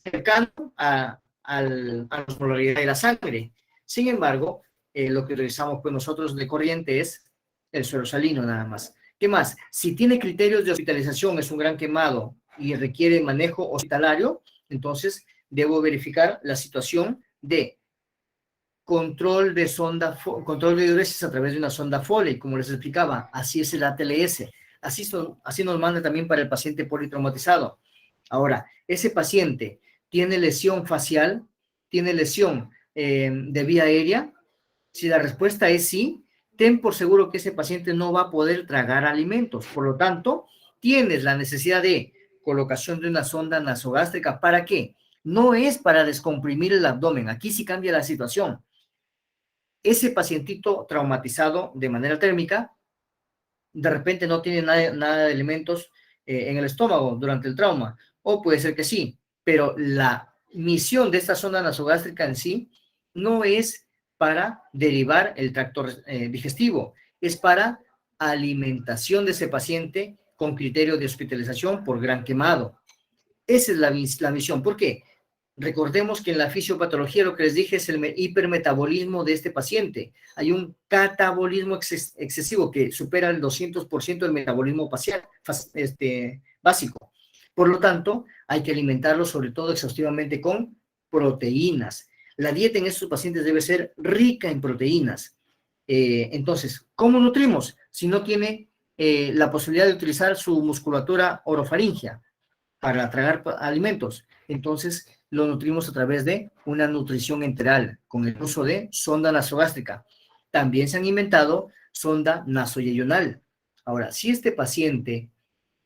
cercano a la osmolaridad de la sangre. Sin embargo, lo que utilizamos pues nosotros de corriente es el suerosalino nada más. ¿Qué más? Si tiene criterios de hospitalización, es un gran quemado y requiere manejo hospitalario, entonces debo verificar la situación de control control de diuresis a través de una sonda Foley, como les explicaba, así es el ATLS, así nos manda también para el paciente politraumatizado. Ahora, ese paciente tiene lesión facial, tiene lesión de vía aérea. Si la respuesta es sí, ten por seguro que ese paciente no va a poder tragar alimentos. Por lo tanto, tienes la necesidad de colocación de una sonda nasogástrica. ¿Para qué? No es para descomprimir el abdomen. Aquí sí cambia la situación. Ese pacientito traumatizado de manera térmica, de repente no tiene nada de alimentos en el estómago durante el trauma. O puede ser que sí, pero la misión de esta sonda nasogástrica en sí no es para derivar el tracto digestivo, es para alimentación de ese paciente con criterio de hospitalización por gran quemado. Esa es la misión. ¿Por qué? Recordemos que en la fisiopatología lo que les dije es el hipermetabolismo de este paciente. Hay un catabolismo excesivo que supera el 200% del metabolismo básico. Por lo tanto, hay que alimentarlo sobre todo exhaustivamente con proteínas. La dieta en estos pacientes debe ser rica en proteínas. Entonces, ¿cómo nutrimos? Si no tiene la posibilidad de utilizar su musculatura orofaringea para tragar alimentos, entonces lo nutrimos a través de una nutrición enteral con el uso de sonda nasogástrica. También se han inventado sonda nasoyeyunal. Ahora, si este paciente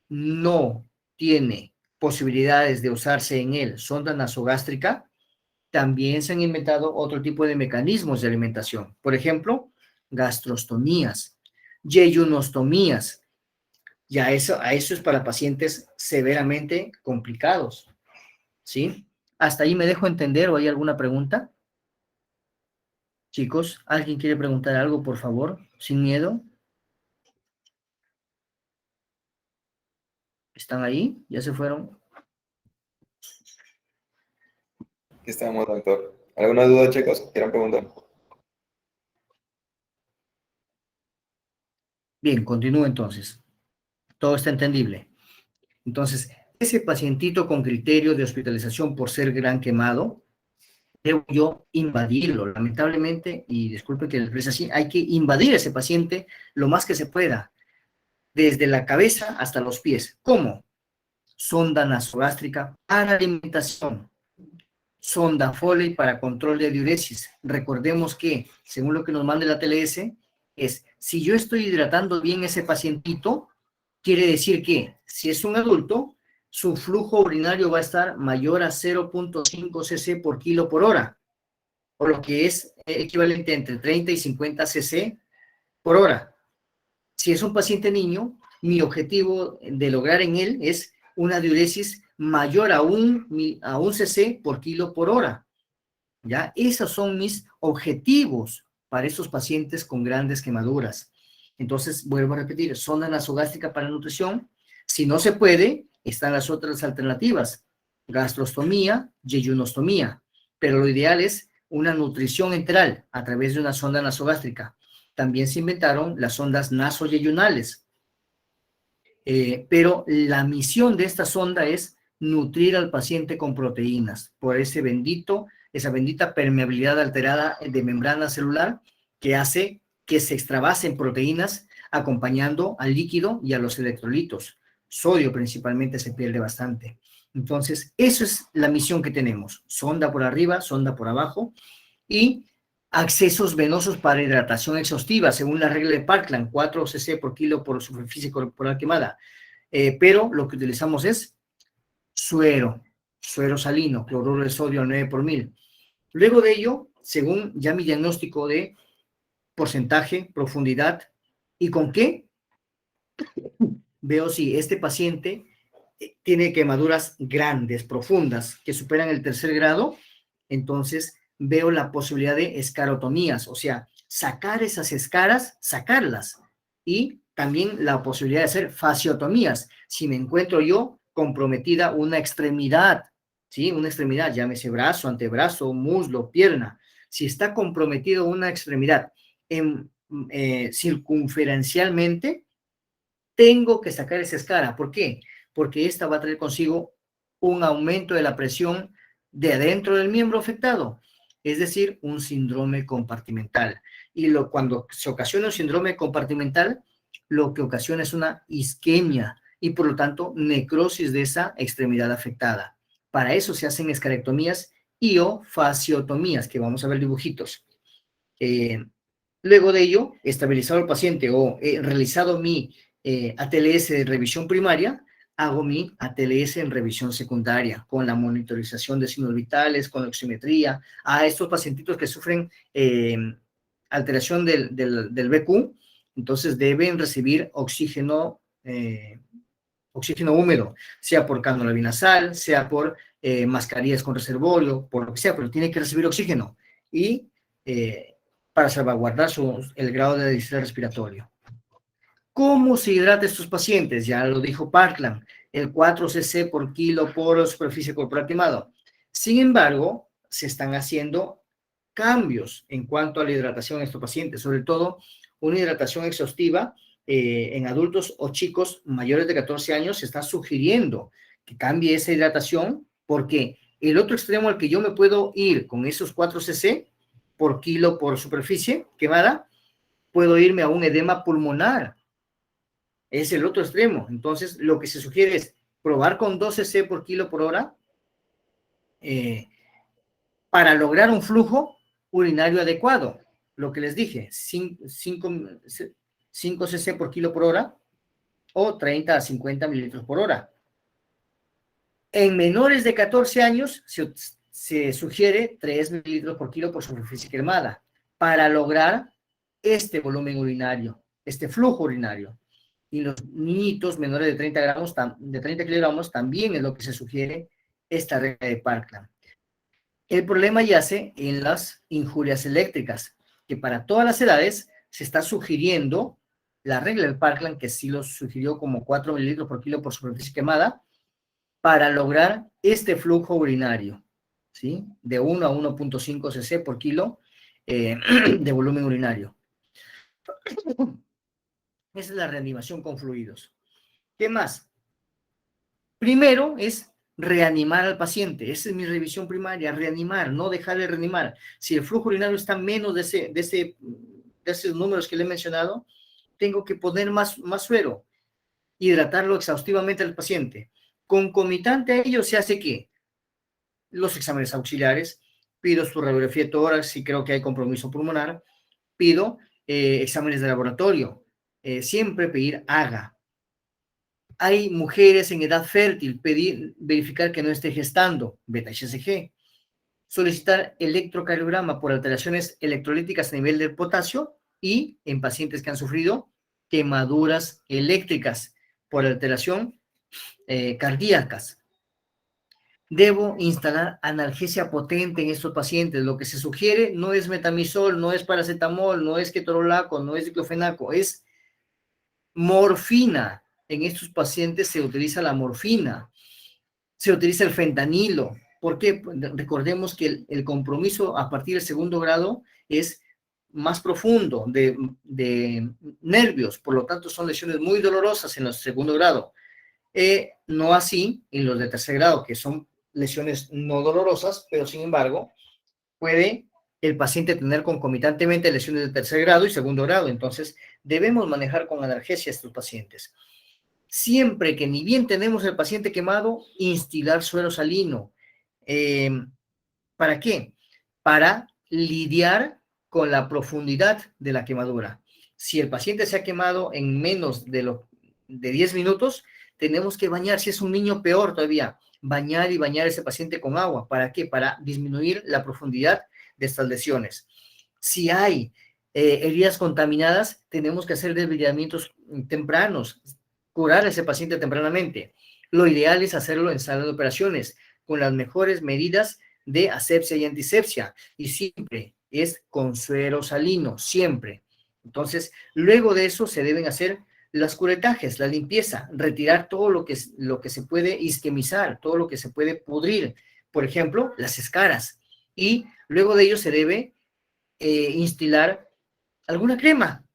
no tiene posibilidades de usarse en él sonda nasogástrica, también se han inventado otro tipo de mecanismos de alimentación. Por ejemplo, gastrostomías, yeyunostomías. Ya eso es para pacientes severamente complicados, ¿sí? ¿Hasta ahí me dejo entender o hay alguna pregunta? Chicos, ¿alguien quiere preguntar algo, por favor? Sin miedo. ¿Están ahí? ¿Ya se fueron? Aquí estamos, doctor. ¿Alguna duda, chicos? ¿Quieran preguntar? Bien, continúo entonces. Todo está entendible. Entonces, ese pacientito con criterio de hospitalización por ser gran quemado, debo yo invadirlo, lamentablemente, y disculpe que les exprese así, hay que invadir a ese paciente lo más que se pueda, desde la cabeza hasta los pies. ¿Cómo? Sonda nasogástrica para alimentación, sonda Foley para control de diuresis. Recordemos que, según lo que nos manda la TLS, es, si yo estoy hidratando bien ese pacientito, quiere decir que, si es un adulto, su flujo urinario va a estar mayor a 0.5 cc por kilo por hora, o lo que es equivalente entre 30 y 50 cc por hora. Si es un paciente niño, mi objetivo de lograr en él es una diuresis mayor a un cc por kilo por hora. ¿Ya? Esos son mis objetivos para estos pacientes con grandes quemaduras. Entonces, vuelvo a repetir, sonda nasogástrica para nutrición. Si no se puede, están las otras alternativas, gastrostomía, yeyunostomía, pero lo ideal es una nutrición enteral a través de una sonda nasogástrica. También se inventaron las sondas nasoyeyunales, pero la misión de esta sonda es nutrir al paciente con proteínas por esa bendita permeabilidad alterada de membrana celular que hace que se extravasen proteínas acompañando al líquido y a los electrolitos. Sodio principalmente se pierde bastante. Entonces, eso es la misión que tenemos. Sonda por arriba, sonda por abajo y accesos venosos para hidratación exhaustiva, según la regla de Parkland, 4 cc por kilo por superficie corporal quemada. Pero lo que utilizamos es suero salino, cloruro de sodio al 9 por 1000. Luego de ello, según ya mi diagnóstico de porcentaje, profundidad y con qué, veo si este paciente tiene quemaduras grandes, profundas, que superan el 3er grado, entonces veo la posibilidad de escarotomías, o sea, sacar esas escaras, sacarlas, y también la posibilidad de hacer fasciotomías, si me encuentro yo comprometida una extremidad, ¿sí? Una extremidad, llámese brazo, antebrazo, muslo, pierna, si está comprometido una extremidad circunferencialmente, tengo que sacar esa escara. ¿Por qué? Porque esta va a traer consigo un aumento de la presión de adentro del miembro afectado. es decir, un síndrome compartimental. Y cuando se ocasiona un síndrome compartimental, lo que ocasiona es una isquemia y por lo tanto necrosis de esa extremidad afectada. Para eso se hacen escalectomías y o fasciotomías, que vamos a ver dibujitos. Luego de ello, estabilizado el paciente o realizado mi ATLS de revisión primaria, hago mi ATLS en revisión secundaria, con la monitorización de signos vitales, con la oximetría, a estos pacientitos que sufren alteración del BQ, entonces deben recibir oxígeno húmedo, sea por cánula binasal, sea por mascarillas con reservorio, por lo que sea, pero tiene que recibir oxígeno y para salvaguardar el grado de distrés respiratorio. ¿Cómo se hidrata estos pacientes? Ya lo dijo Parkland, el 4 cc por kilo por superficie corporal quemado. Sin embargo, se están haciendo cambios en cuanto a la hidratación de estos pacientes, sobre todo una hidratación exhaustiva en adultos o chicos mayores de 14 años. Se está sugiriendo que cambie esa hidratación porque el otro extremo al que yo me puedo ir con esos 4 cc por kilo por superficie quemada, puedo irme a un edema pulmonar. Es el otro extremo. Entonces, lo que se sugiere es probar con 2 cc por kilo por hora para lograr un flujo urinario adecuado. Lo que les dije, 5 cc por kilo por hora o 30 a 50 mililitros por hora. En menores de 14 años se sugiere 3 mililitros por kilo por superficie quemada para lograr este volumen urinario, este flujo urinario. Y los niñitos menores de 30 kilogramos también es lo que se sugiere esta regla de Parkland. El problema yace en las injurias eléctricas, que para todas las edades se está sugiriendo la regla de Parkland, que sí lo sugirió como 4 mililitros por kilo por superficie quemada, para lograr este flujo urinario, ¿sí? De 1 a 1.5 cc por kilo de volumen urinario. Esa es la reanimación con fluidos. ¿Qué más? Primero es reanimar al paciente. Esa es mi revisión primaria, reanimar, no dejar de reanimar. Si el flujo urinario está menos de esos números que le he mencionado, tengo que poner más suero, hidratarlo exhaustivamente al paciente. Concomitante a ello se hace ¿qué? Los exámenes auxiliares, pido su radiografía de tórax si creo que hay compromiso pulmonar, pido exámenes de laboratorio, siempre pedir AGA. Hay mujeres en edad fértil, verificar que no esté gestando, beta-HCG, solicitar electrocardiograma por alteraciones electrolíticas a nivel del potasio y en pacientes que han sufrido quemaduras eléctricas por alteración cardíacas. Debo instalar analgesia potente en estos pacientes. Lo que se sugiere no es metamizol, no es paracetamol, no es ketorolaco, no es diclofenaco, es morfina. En estos pacientes se utiliza la morfina, se utiliza el fentanilo. ¿Por qué? Recordemos que el compromiso a partir del segundo grado es más profundo de nervios, por lo tanto son lesiones muy dolorosas en el segundo grado. No así en los de tercer grado, que son lesiones no dolorosas, pero sin embargo puede el paciente tener concomitantemente lesiones de tercer grado y segundo grado. Entonces debemos manejar con analgesia a estos pacientes. Siempre que ni bien tenemos el paciente quemado, instilar suero salino. ¿Para qué? Para lidiar con la profundidad de la quemadura. Si el paciente se ha quemado en menos de 10 minutos, tenemos que bañar. Si es un niño, peor todavía, bañar y bañar a ese paciente con agua. ¿Para qué? Para disminuir la profundidad de estas lesiones. Si hay heridas contaminadas, tenemos que hacer desbridamientos tempranos, curar a ese paciente tempranamente. Lo ideal es hacerlo en sala de operaciones, con las mejores medidas de asepsia y antisepsia, y siempre es con suero salino, siempre. Entonces, luego de eso se deben hacer los curetajes, la limpieza, retirar todo lo que se puede isquemizar, todo lo que se puede pudrir, por ejemplo, las escaras, y luego de ello se debe instilar alguna crema,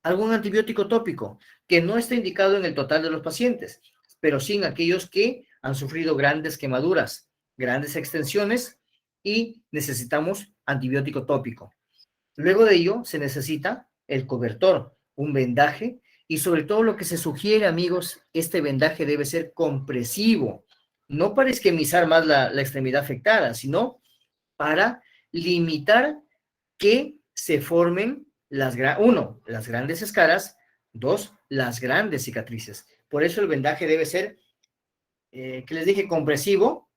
algún antibiótico tópico, que no está indicado en el total de los pacientes, pero sí en aquellos que han sufrido grandes quemaduras, grandes extensiones y necesitamos antibiótico tópico. Luego de ello se necesita el cobertor, un vendaje, y sobre todo lo que se sugiere, amigos, este vendaje debe ser compresivo, no para isquemizar más la extremidad afectada, sino para limitar que se formen las grandes escaras, dos, las grandes cicatrices. Por eso el vendaje debe ser, que les dije, compresivo,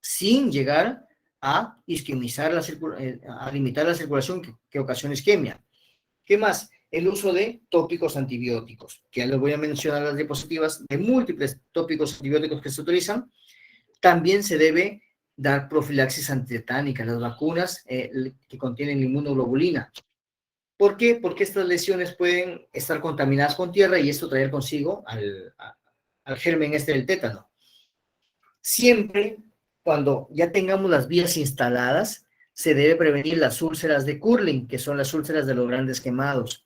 sin llegar a isquemizar a limitar la circulación que ocasiona isquemia. ¿Qué más? El uso de tópicos antibióticos, que ya les voy a mencionar las diapositivas de múltiples tópicos antibióticos que se utilizan. También se debe dar profilaxis antitetánica, las vacunas que contienen inmunoglobulina. ¿Por qué? Porque estas lesiones pueden estar contaminadas con tierra y esto traer consigo al germen del tétano. Siempre, cuando ya tengamos las vías instaladas, se debe prevenir las úlceras de Curling, que son las úlceras de los grandes quemados.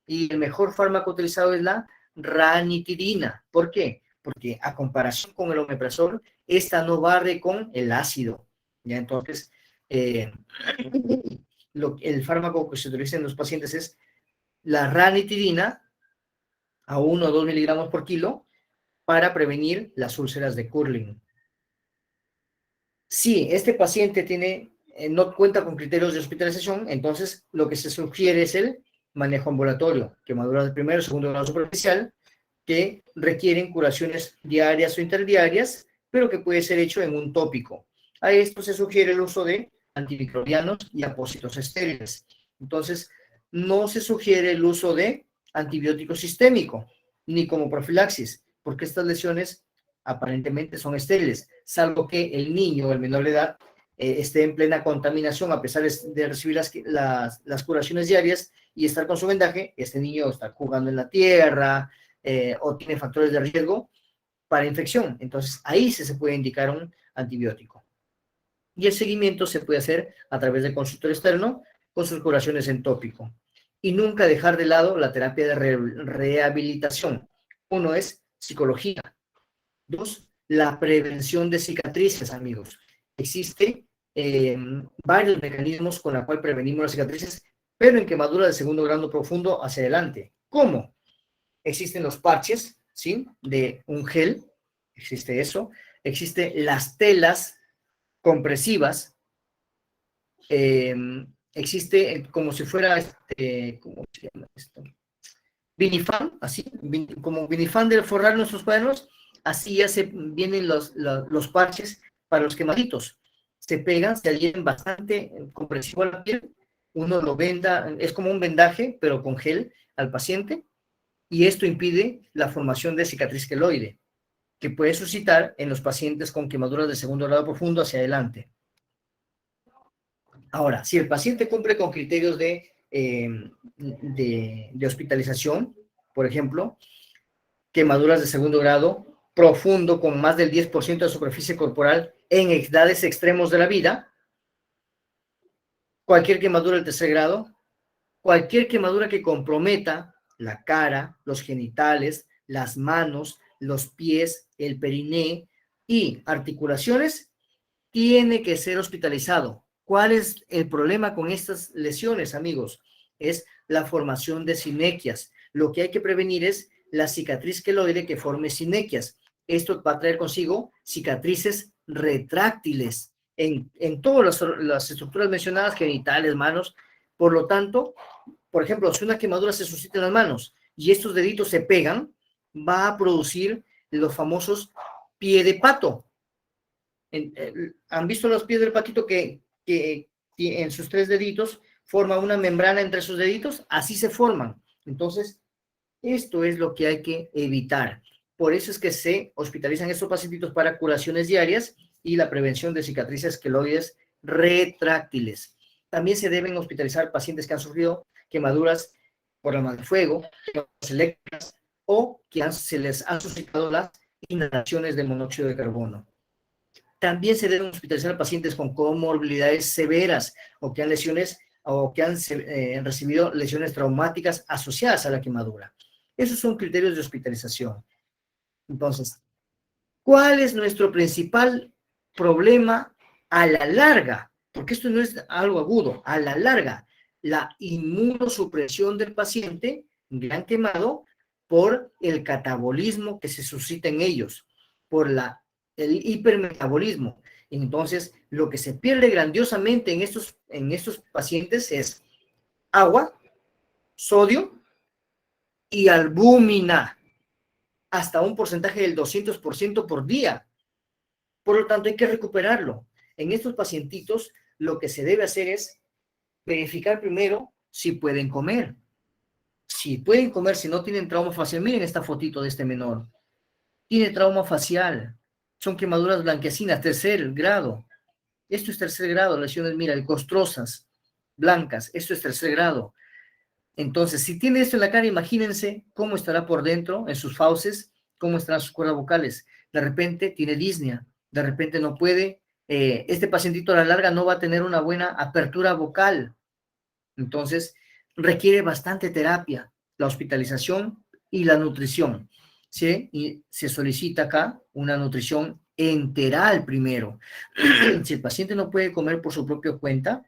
Y el mejor fármaco utilizado es la ranitidina. ¿Por qué? Porque a comparación con el omeprazol, esta no barre con el ácido. ¿Ya? Entonces, el fármaco que se utiliza en los pacientes es la ranitidina a 1 o 2 miligramos por kilo para prevenir las úlceras de Curling. Si este paciente no cuenta con criterios de hospitalización, entonces lo que se sugiere es el manejo ambulatorio, quemaduras de primero o segundo grado superficial, que requieren curaciones diarias o interdiarias, pero que puede ser hecho en un tópico. A esto se sugiere el uso de antimicrobianos y apósitos estériles. Entonces, no se sugiere el uso de antibiótico sistémico, ni como profilaxis, porque estas lesiones aparentemente son estériles, salvo que el niño o el menor de edad esté en plena contaminación a pesar de recibir las curaciones diarias y estar con su vendaje. Este niño está jugando en la tierra o tiene factores de riesgo para infección. Entonces, ahí se puede indicar un antibiótico. Y el seguimiento se puede hacer a través del consultorio externo con sus curaciones en tópico. Y nunca dejar de lado la terapia de rehabilitación. Uno es psicología. Dos, la prevención de cicatrices, amigos. Existe varios mecanismos con los cuales prevenimos las cicatrices, pero en quemadura de segundo grado profundo hacia adelante. ¿Cómo? Existen los parches, ¿sí? De un gel, existe eso. Existen las telas compresivas. Existe como si fuera, ¿cómo se llama esto? Vinifan, así, como Vinifan de forrar nuestros cuadernos, así ya vienen los parches para los quemaditos. Se pegan, se adhieren bastante compresivo a la piel, uno lo venda, es como un vendaje, pero con gel al paciente, y esto impide la formación de cicatriz queloide, que puede suscitar en los pacientes con quemaduras de segundo grado profundo hacia adelante. Ahora, si el paciente cumple con criterios de hospitalización, por ejemplo, quemaduras de segundo grado profundo con más del 10% de superficie corporal en edades extremos de la vida, cualquier quemadura del tercer grado, cualquier quemadura que comprometa la cara, los genitales, las manos, los pies, el periné y articulaciones, tiene que ser hospitalizado. ¿Cuál es el problema con estas lesiones, amigos? Es la formación de sinequias. Lo que hay que prevenir es la cicatriz queloide que forme sinequias. Esto va a traer consigo cicatrices retráctiles en todas las estructuras mencionadas, genitales, manos. Por lo tanto, por ejemplo, si una quemadura se suscita en las manos y estos deditos se pegan, va a producir los famosos pie de pato. ¿Han visto los pies del patito que en sus 3 deditos forma una membrana entre sus deditos? Así se forman. Entonces, esto es lo que hay que evitar. Por eso es que se hospitalizan estos pacientitos para curaciones diarias y la prevención de cicatrices queloides retráctiles. También se deben hospitalizar pacientes que han sufrido quemaduras por armas de fuego, quemaduras eléctricas o que se les han suscitado las inhalaciones de monóxido de carbono. También se deben hospitalizar pacientes con comorbilidades severas o que han recibido lesiones traumáticas asociadas a la quemadura. Esos son criterios de hospitalización. Entonces, ¿cuál es nuestro principal problema a la larga, porque esto no es algo agudo, a la larga, la inmunosupresión del paciente, gran quemado, por el catabolismo que se suscita en ellos, por el hipermetabolismo. Entonces, lo que se pierde grandiosamente en estos pacientes es agua, sodio y albúmina, hasta un porcentaje del 200% por día. Por lo tanto, hay que recuperarlo. En estos pacientitos, lo que se debe hacer es verificar primero si pueden comer. Si pueden comer, si no tienen trauma facial. Miren esta fotito de este menor. Tiene trauma facial. Son quemaduras blanquecinas, tercer grado. Esto es tercer grado, lesiones, mira, costrosas, blancas. Esto es tercer grado. Entonces, si tiene esto en la cara, imagínense cómo estará por dentro, en sus fauces, cómo estarán sus cuerdas vocales. De repente tiene disnea, de repente no puede, este pacientito a la larga no va a tener una buena apertura vocal. Entonces, requiere bastante terapia, la hospitalización y la nutrición. ¿Sí? Y se solicita acá una nutrición enteral primero. Si el paciente no puede comer por su propia cuenta,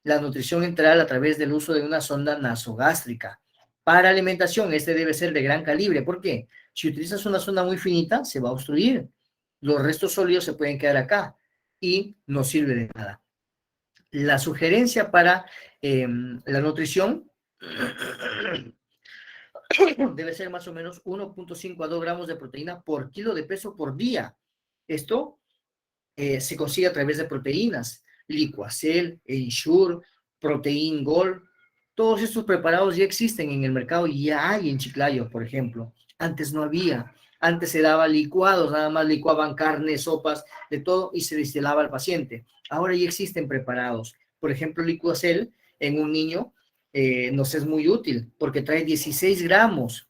la nutrición enteral a través del uso de una sonda nasogástrica. Para alimentación, este debe ser de gran calibre. ¿Por qué? Si utilizas una sonda muy finita, se va a obstruir. Los restos sólidos se pueden quedar acá y no sirve de nada. La sugerencia para la nutrición debe ser más o menos 1.5 a 2 gramos de proteína por kilo de peso por día. Esto se consigue a través de proteínas, Licuacel, Ensure, Protein Gold. Todos estos preparados ya existen en el mercado y ya hay en Chiclayo, por ejemplo. Antes no había. Antes se daba licuados, nada más licuaban carne, sopas, de todo y se destilaba al paciente. Ahora ya existen preparados. Por ejemplo, Licuacel en un niño nos es muy útil porque trae 16 gramos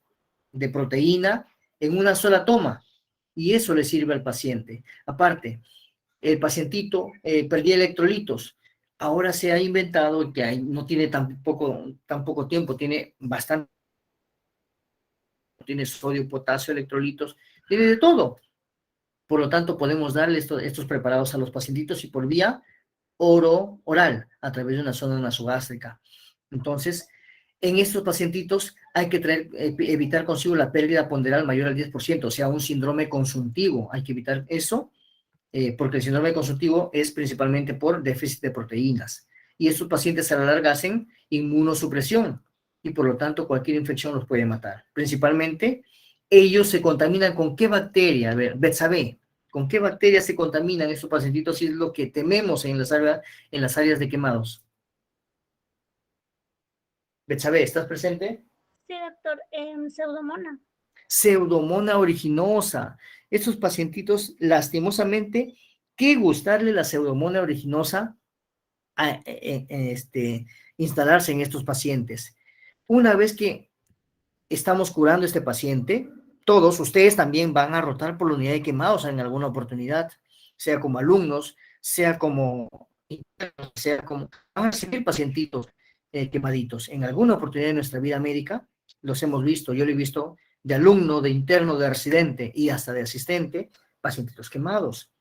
de proteína en una sola toma y eso le sirve al paciente. Aparte, el pacientito perdía electrolitos. Ahora se ha inventado que no tiene tan poco tiempo, tiene bastante, tiene sodio, potasio, electrolitos, tiene de todo. Por lo tanto, podemos darle estos preparados a los pacientitos y por vía oral, a través de una sonda nasogástrica. Entonces, en estos pacientitos hay que evitar consigo la pérdida ponderal mayor al 10%, o sea, un síndrome consuntivo. Hay que evitar eso porque el síndrome consultivo es principalmente por déficit de proteínas. Y estos pacientes a la larga hacen inmunosupresión y por lo tanto cualquier infección los puede matar. Principalmente, ellos se contaminan con qué bacteria, a ver, Betsabe, con qué bacteria se contaminan estos pacientitos y es lo que tememos en las áreas de quemados. Betsabe, ¿estás presente? Sí, doctor, Pseudomonas. Pseudomonas aeruginosa. Estos pacientitos, lastimosamente, ¿qué gustarle la Pseudomonas aeruginosa a instalarse en estos pacientes? Una vez que estamos curando a este paciente, todos ustedes también van a rotar por la unidad de quemados en alguna oportunidad, sea como alumnos, sea como van a seguir pacientitos quemaditos. En alguna oportunidad de nuestra vida médica los hemos visto, yo lo he visto de alumno, de interno, de residente y hasta de asistente, pacientitos quemados.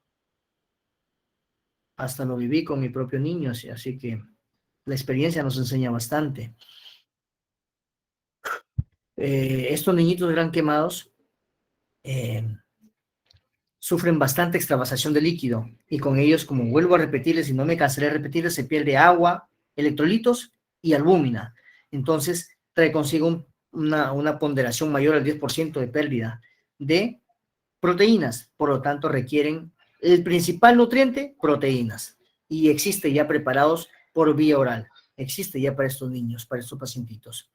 Hasta lo viví con mi propio niño, así que la experiencia nos enseña bastante. Estos niñitos gran quemados sufren bastante extravasación de líquido y con ellos, como vuelvo a repetirles y no me cansaré de repetirles, se pierde agua, electrolitos y albúmina. Entonces trae consigo una ponderación mayor al 10% de pérdida de proteínas, por lo tanto requieren el principal nutriente, proteínas, y existe ya preparados por vía oral, existe ya para estos niños, para estos pacientitos.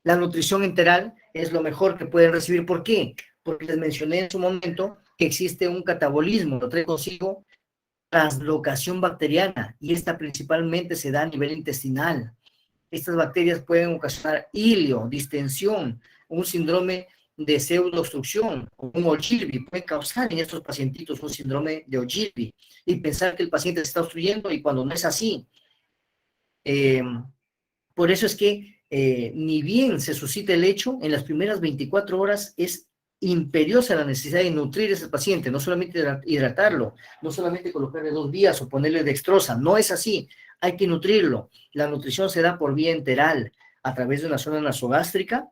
La nutrición enteral es lo mejor que pueden recibir. ¿Por qué? Porque les mencioné en su momento que existe un catabolismo, lo trae consigo translocación bacteriana, y esta principalmente se da a nivel intestinal. Estas bacterias pueden ocasionar ilio, distensión, un síndrome de pseudoobstrucción, un Ogilvy, puede causar en estos pacientitos un síndrome de Ogilvy y pensar que el paciente se está obstruyendo y cuando no es así. Por eso es que ni bien se suscita el hecho, en las primeras 24 horas es imperiosa la necesidad de nutrir a ese paciente, no solamente hidratarlo, no solamente colocarle 2 días o ponerle dextrosa, no es así, hay que nutrirlo. La nutrición se da por vía enteral, a través de una zona nasogástrica,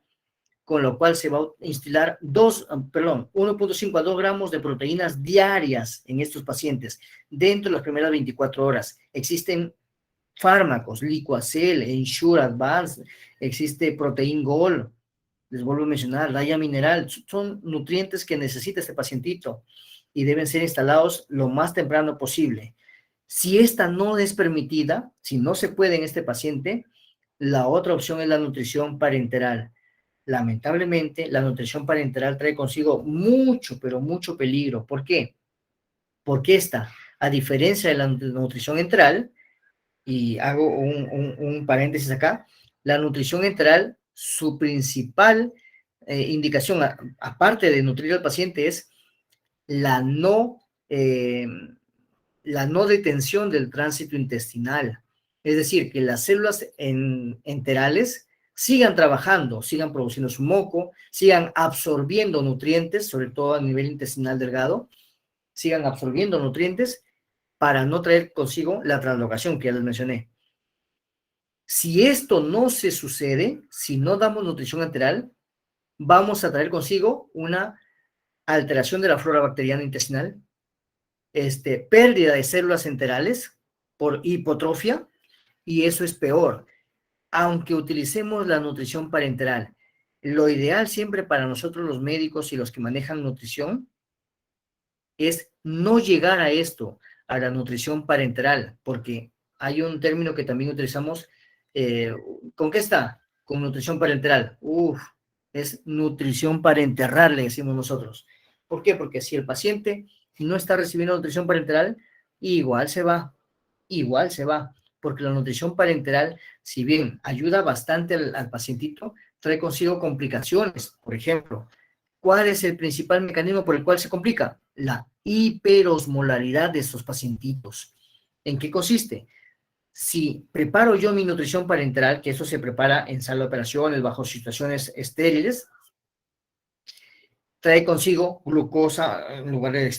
con lo cual se va a instilar 1.5 a 2 gramos de proteínas diarias en estos pacientes dentro de las primeras 24 horas. Existen fármacos, Liquacel, Ensure Advance, existe Protein Gold, les vuelvo a mencionar, Daya Mineral, son nutrientes que necesita este pacientito y deben ser instalados lo más temprano posible. Si esta no es permitida, si no se puede en este paciente, la otra opción es la nutrición parenteral. Lamentablemente, la nutrición parenteral trae consigo mucho, pero mucho peligro. ¿Por qué? Porque esta, a diferencia de la nutrición enteral, y hago un paréntesis acá, la nutrición enteral, su principal indicación, aparte de nutrir al paciente, es la no detención del tránsito intestinal. Es decir, que las células enterales sigan trabajando, sigan produciendo su moco, sigan absorbiendo nutrientes, sobre todo a nivel intestinal delgado, sigan absorbiendo nutrientes para no traer consigo la translocación que ya les mencioné. Si esto no se sucede, si no damos nutrición enteral, vamos a traer consigo una alteración de la flora bacteriana intestinal, pérdida de células enterales por hipotrofia, y eso es peor. Aunque utilicemos la nutrición parenteral, lo ideal siempre para nosotros los médicos y los que manejan nutrición es no llegar a esto, a la nutrición parenteral, porque hay un término que también utilizamos, ¿con qué está? Con nutrición parenteral. Es nutrición para enterrar, le decimos nosotros. ¿Por qué? Porque si el paciente no está recibiendo nutrición parenteral, igual se va, porque la nutrición parenteral, si bien ayuda bastante al pacientito, trae consigo complicaciones. Por ejemplo, ¿cuál es el principal mecanismo por el cual se complica? La hiperosmolaridad de estos pacientitos. ¿En qué consiste? Si preparo yo mi nutrición parenteral, que eso se prepara en sala de operaciones, bajo situaciones estériles, trae consigo glucosa en lugar de,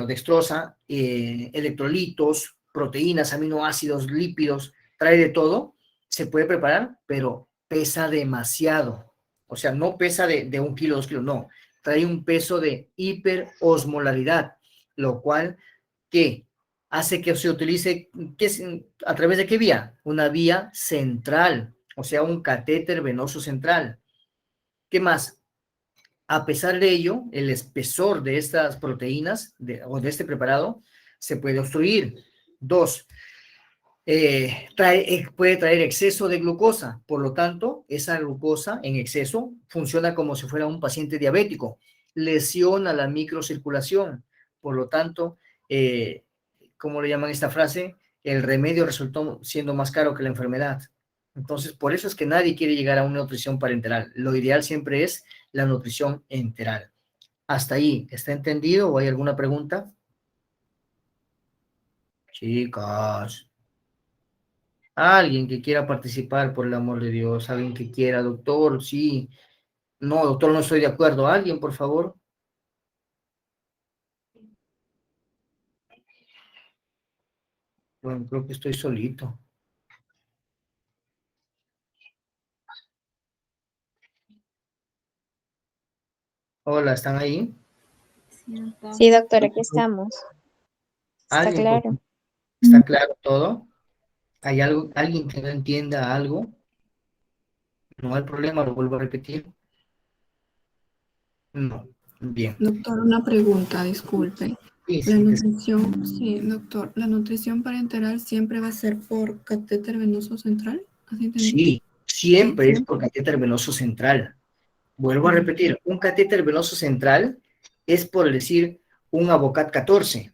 dextrosa, electrolitos, proteínas, aminoácidos, lípidos, trae de todo, se puede preparar, pero pesa demasiado. O sea, no pesa de 1 kilo, 2 kilos, no. Trae un peso de hiperosmolaridad, lo cual, ¿qué? Hace que se utilice, ¿a través de qué vía? Una vía central, o sea, un catéter venoso central. ¿Qué más? A pesar de ello, el espesor de estas proteínas o de este preparado se puede obstruir. 2, puede traer exceso de glucosa. Por lo tanto, esa glucosa en exceso funciona como si fuera un paciente diabético. Lesiona la microcirculación. Por lo tanto, ¿cómo le llaman esta frase? El remedio resultó siendo más caro que la enfermedad. Entonces, por eso es que nadie quiere llegar a una nutrición parenteral. Lo ideal siempre es la nutrición enteral. Hasta ahí, ¿está entendido o hay alguna pregunta? Chicas. Alguien que quiera participar, por el amor de Dios. Alguien que quiera, doctor, sí. No, doctor, no estoy de acuerdo. ¿Alguien, por favor? Bueno, creo que estoy solito. Hola, ¿están ahí? Sí, doctor, aquí estamos. Está ¿Alguien, claro. ¿Está claro todo? ¿Hay alguien que no entienda algo? No hay problema, lo vuelvo a repetir. No, bien. Doctor, una pregunta, disculpe. Sí, La sí, nutrición, sí, doctor, ¿la nutrición parenteral siempre va a ser por catéter venoso central? ¿Así entendí? sí, siempre es por catéter venoso central. Vuelvo a repetir, un catéter venoso central es, por decir, un Avocat 14,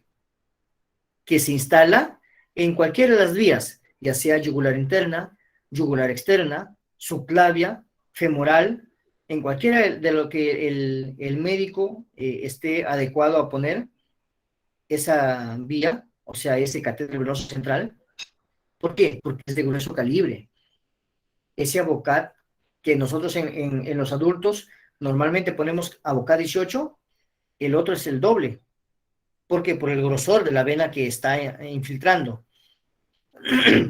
que se instala en cualquiera de las vías, ya sea yugular interna, yugular externa, subclavia, femoral, en cualquiera de lo que el médico esté adecuado a poner esa vía, o sea, ese catéter venoso central. ¿Por qué? Porque es de grueso calibre. Ese Avocat que nosotros en los adultos Normalmente ponemos Avocat 18, el otro es el doble. ¿Por qué? Por el grosor de la vena que está infiltrando.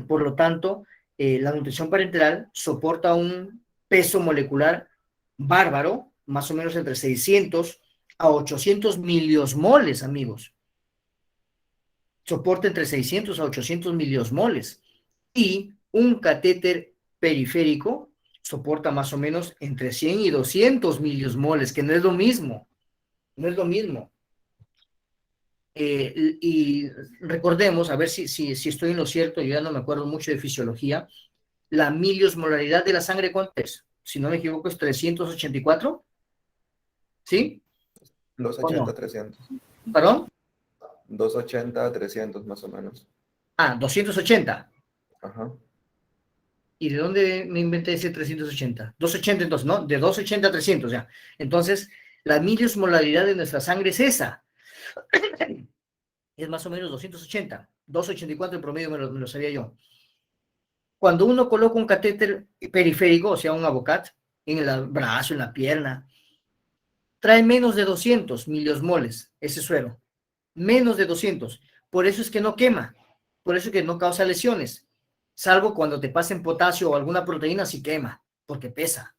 Por lo tanto, la nutrición parenteral soporta un peso molecular bárbaro, más o menos entre 600 a 800 miliosmoles, amigos. Soporta entre 600 a 800 miliosmoles. Y un catéter periférico soporta más o menos entre 100 y 200 miliosmoles, que no es lo mismo. No es lo mismo. Y recordemos, a ver si estoy en lo cierto, yo ya no me acuerdo mucho de fisiología, la miliosmolaridad de la sangre, ¿cuánto es? Si no me equivoco, es 384, ¿sí? 280, 300. ¿Perdón? 280, 300 más o menos. 280. Ajá. ¿Y de dónde me inventé ese 380? 280 entonces, ¿no? De 280 a 300, ya. Entonces, la miliosmolaridad de nuestra sangre es esa. Es más o menos 280. 284 en promedio me lo sabía yo. Cuando uno coloca un catéter periférico, o sea, un Avocat, en el brazo, en la pierna, trae menos de 200 miliosmoles ese suero. Menos de 200. Por eso es que no quema. Por eso es que no causa lesiones. Salvo cuando te pasen potasio o alguna proteína, sí quema, porque pesa.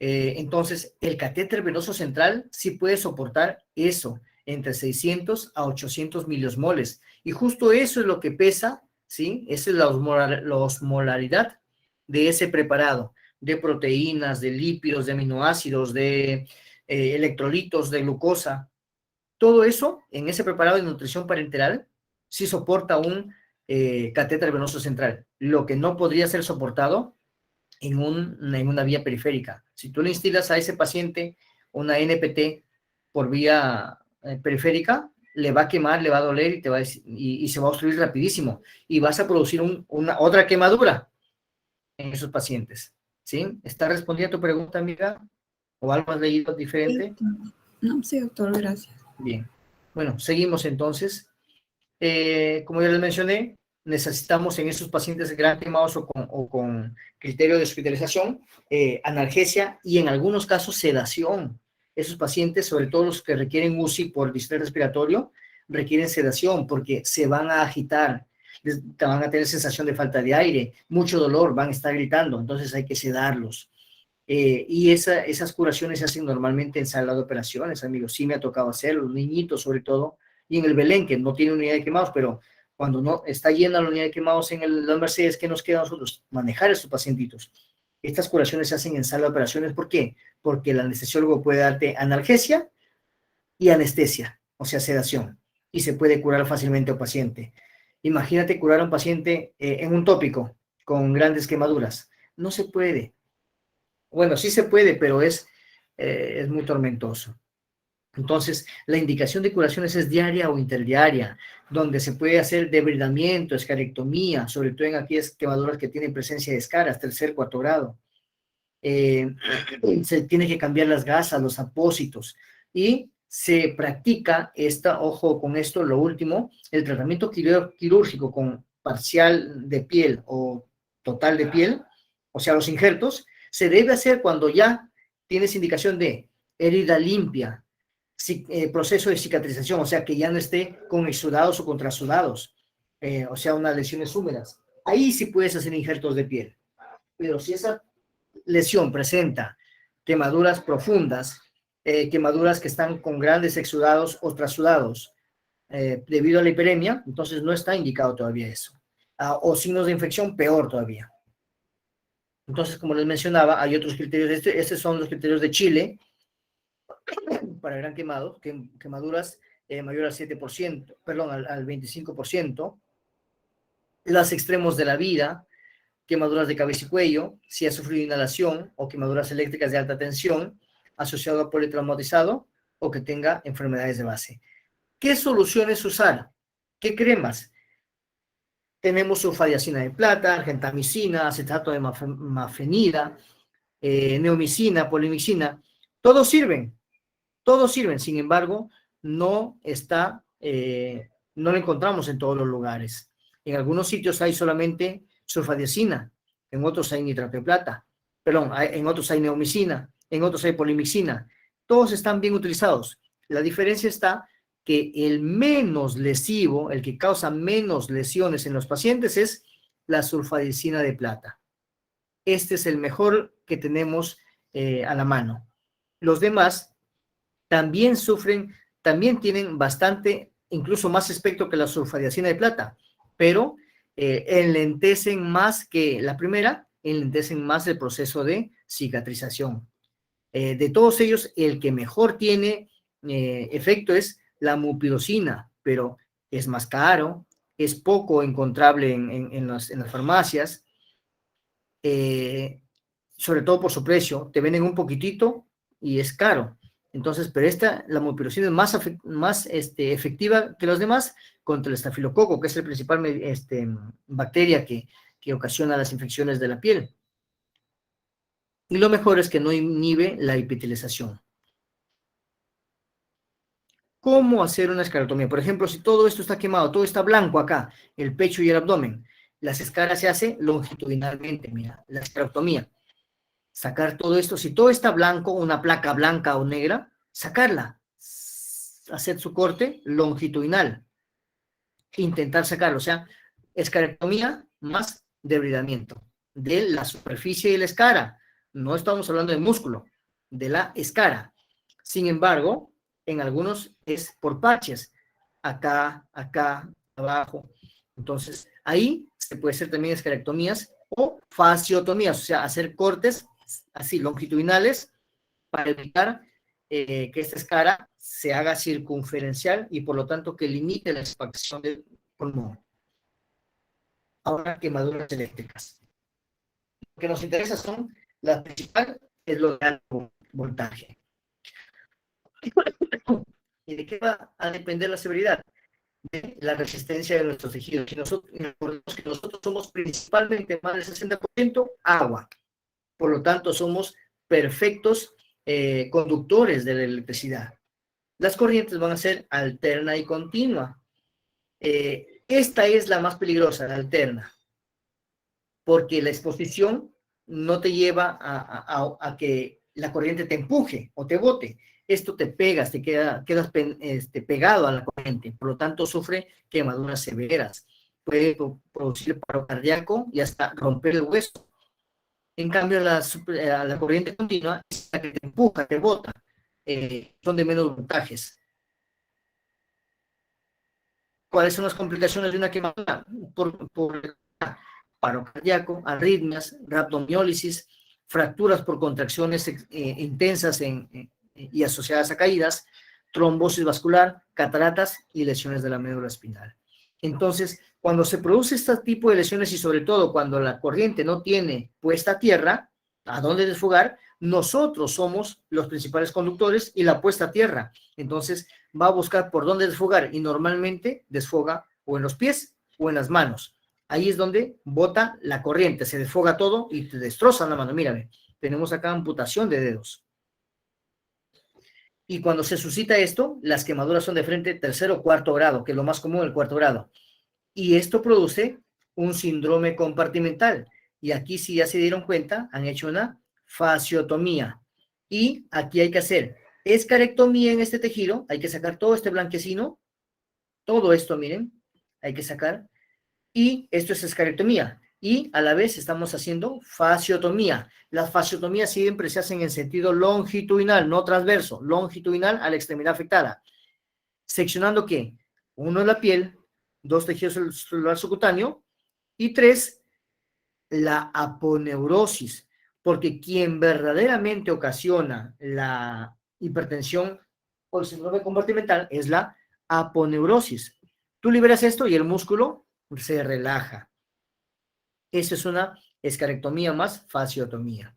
Entonces, el catéter venoso central sí puede soportar eso, entre 600 a 800 miliosmoles. Y justo eso es lo que pesa, ¿sí? Esa es la osmolaridad de ese preparado, de proteínas, de lípidos, de aminoácidos, de electrolitos, de glucosa. Todo eso, en ese preparado de nutrición parenteral, sí soporta un catéter venoso central. Lo que no podría ser soportado en una vía periférica. Si tú le instilas a ese paciente una NPT por vía periférica, le va a quemar, le va a doler y se va a obstruir rapidísimo. Y vas a producir otra quemadura en esos pacientes. ¿Sí? ¿Está respondiendo a tu pregunta, amiga? ¿O algo has leído diferente? No, sí, doctor, gracias. Bien. Bueno, seguimos entonces. Como ya les mencioné, necesitamos en esos pacientes gran quemados o con criterio de hospitalización, analgesia y en algunos casos sedación. Esos pacientes, sobre todo los que requieren UCI por distrés respiratorio, requieren sedación porque se van a agitar, van a tener sensación de falta de aire, mucho dolor, van a estar gritando, entonces hay que sedarlos. Y esas curaciones se hacen normalmente en sala de operaciones, amigos. Sí me ha tocado hacerlo, los niñitos sobre todo, y en el Belén, que no tiene unidad de quemados, pero cuando no está llena la unidad de quemados en la Mercedes, ¿qué nos queda a nosotros? Manejar a estos pacientitos. Estas curaciones se hacen en sala de operaciones. ¿Por qué? Porque el anestesiólogo puede darte analgesia y anestesia, o sea, sedación, y se puede curar fácilmente a un paciente. Imagínate curar a un paciente en un tópico con grandes quemaduras. No se puede. Bueno, sí se puede, pero es muy tormentoso. Entonces, la indicación de curaciones es diaria o interdiaria, donde se puede hacer debridamiento, escarectomía, sobre todo en aquellas quemaduras que tienen presencia de escaras, 3er, 4 grado. Se tiene que cambiar las gasas, los apósitos, y se practica ojo con esto, lo último, el tratamiento quirúrgico con parcial de piel o total de piel, o sea, los injertos, se debe hacer cuando ya tienes indicación de herida limpia, proceso de cicatrización, o sea, que ya no esté con exudados o contrasudados, o sea, unas lesiones húmedas. Ahí sí puedes hacer injertos de piel. Pero si esa lesión presenta quemaduras profundas, quemaduras que están con grandes exudados o trasudados debido a la hiperemia, entonces no está indicado todavía eso. O signos de infección, peor todavía. Entonces, como les mencionaba, hay otros criterios. Estos son los criterios de Chile para gran quemado, quemaduras mayor al 7%, perdón, al 25%, los extremos de la vida, quemaduras de cabeza y cuello, si ha sufrido inhalación o quemaduras eléctricas de alta tensión, asociado a politraumatizado o que tenga enfermedades de base. ¿Qué soluciones usar? ¿Qué cremas? Tenemos sulfadiazina de plata, argentamicina, acetato de mafenida, neomicina, polimicina. Todos sirven, sin embargo, no lo encontramos en todos los lugares. En algunos sitios hay solamente sulfadiazina, en otros hay nitrato de plata, perdón, en otros hay neomicina, en otros hay polimixina. Todos están bien utilizados. La diferencia está que el menos lesivo, el que causa menos lesiones en los pacientes es la sulfadicina de plata. Este es el mejor que tenemos a la mano. Los demás también sufren, también tienen bastante, incluso más espectro que la sulfadicina de plata, pero enlentecen más que la primera, enlentecen más el proceso de cicatrización. De todos ellos, el que mejor tiene efecto es la mupirocina, pero es más caro, es poco encontrable en las farmacias, sobre todo por su precio. Te venden un poquitito y es caro. Entonces, pero la mupirocina es más efectiva que los demás contra el estafilococo, que es el principal bacteria que ocasiona las infecciones de la piel. Y lo mejor es que no inhibe la epitelización. ¿Cómo hacer una escarotomía? Por ejemplo, si todo esto está quemado, todo está blanco acá, el pecho y el abdomen, las escaras se hace longitudinalmente, mira, la escarotomía. Sacar todo esto, si todo está blanco, una placa blanca o negra, sacarla, hacer su corte longitudinal, intentar sacarlo, o sea, escarotomía más debridamiento de la superficie de la escara. No estamos hablando de músculo, de la escara. Sin embargo, en algunos es por parches, acá, acá, abajo. Entonces, ahí se puede hacer también escarectomías o fasciotomías, o sea, hacer cortes así longitudinales para evitar que esta escara se haga circunferencial y por lo tanto que limite la expansión del pulmón. Ahora, quemaduras eléctricas. Lo que nos interesa son, la principal es lo de alto voltaje. ¿Y de qué va a depender la severidad? De la resistencia de nuestros tejidos. Y recordemos que nosotros somos principalmente más del 60% agua. Por lo tanto, somos perfectos conductores de la electricidad. Las corrientes van a ser alterna y continua. Esta es la más peligrosa, la alterna, porque la exposición no te lleva a que la corriente te empuje o te bote. Esto te pegas, quedas pegado a la corriente, por lo tanto sufre quemaduras severas. Puede producir paro cardíaco y hasta romper el hueso. En cambio, la corriente continua es la que te empuja, te bota, son de menos voltajes. ¿Cuáles son las complicaciones de una quemadura? Por paro cardíaco, arritmias, rhabdomiólisis, fracturas por contracciones intensas y asociadas a caídas, trombosis vascular, cataratas y lesiones de la médula espinal. Entonces, cuando se produce este tipo de lesiones y sobre todo cuando la corriente no tiene puesta a tierra, ¿a dónde desfogar? Nosotros somos los principales conductores y la puesta a tierra. Entonces, va a buscar por dónde desfogar y normalmente desfoga o en los pies o en las manos. Ahí es donde bota la corriente, se desfoga todo y te destroza la mano. Mírame, tenemos acá amputación de dedos. Y cuando se suscita esto, las quemaduras son de frente tercero o cuarto grado, que es lo más común, el cuarto grado. Y esto produce un síndrome compartimental. Y aquí, si ya se dieron cuenta, han hecho una fasciotomía. Y aquí hay que hacer escarectomía en este tejido. Hay que sacar todo este blanquecino. Todo esto, miren, hay que sacar. Y esto es escarectomía. Y a la vez estamos haciendo fasciotomía. Las fasciotomías siempre se hacen en sentido longitudinal, no transverso, longitudinal a la extremidad afectada. Seccionando ¿qué? 1, la piel, 2, tejido celular subcutáneo, y 3, la aponeurosis, porque quien verdaderamente ocasiona la hipertensión o el síndrome compartimental es la aponeurosis. Tú liberas esto y el músculo se relaja. Esa es una escarectomía más fasciotomía.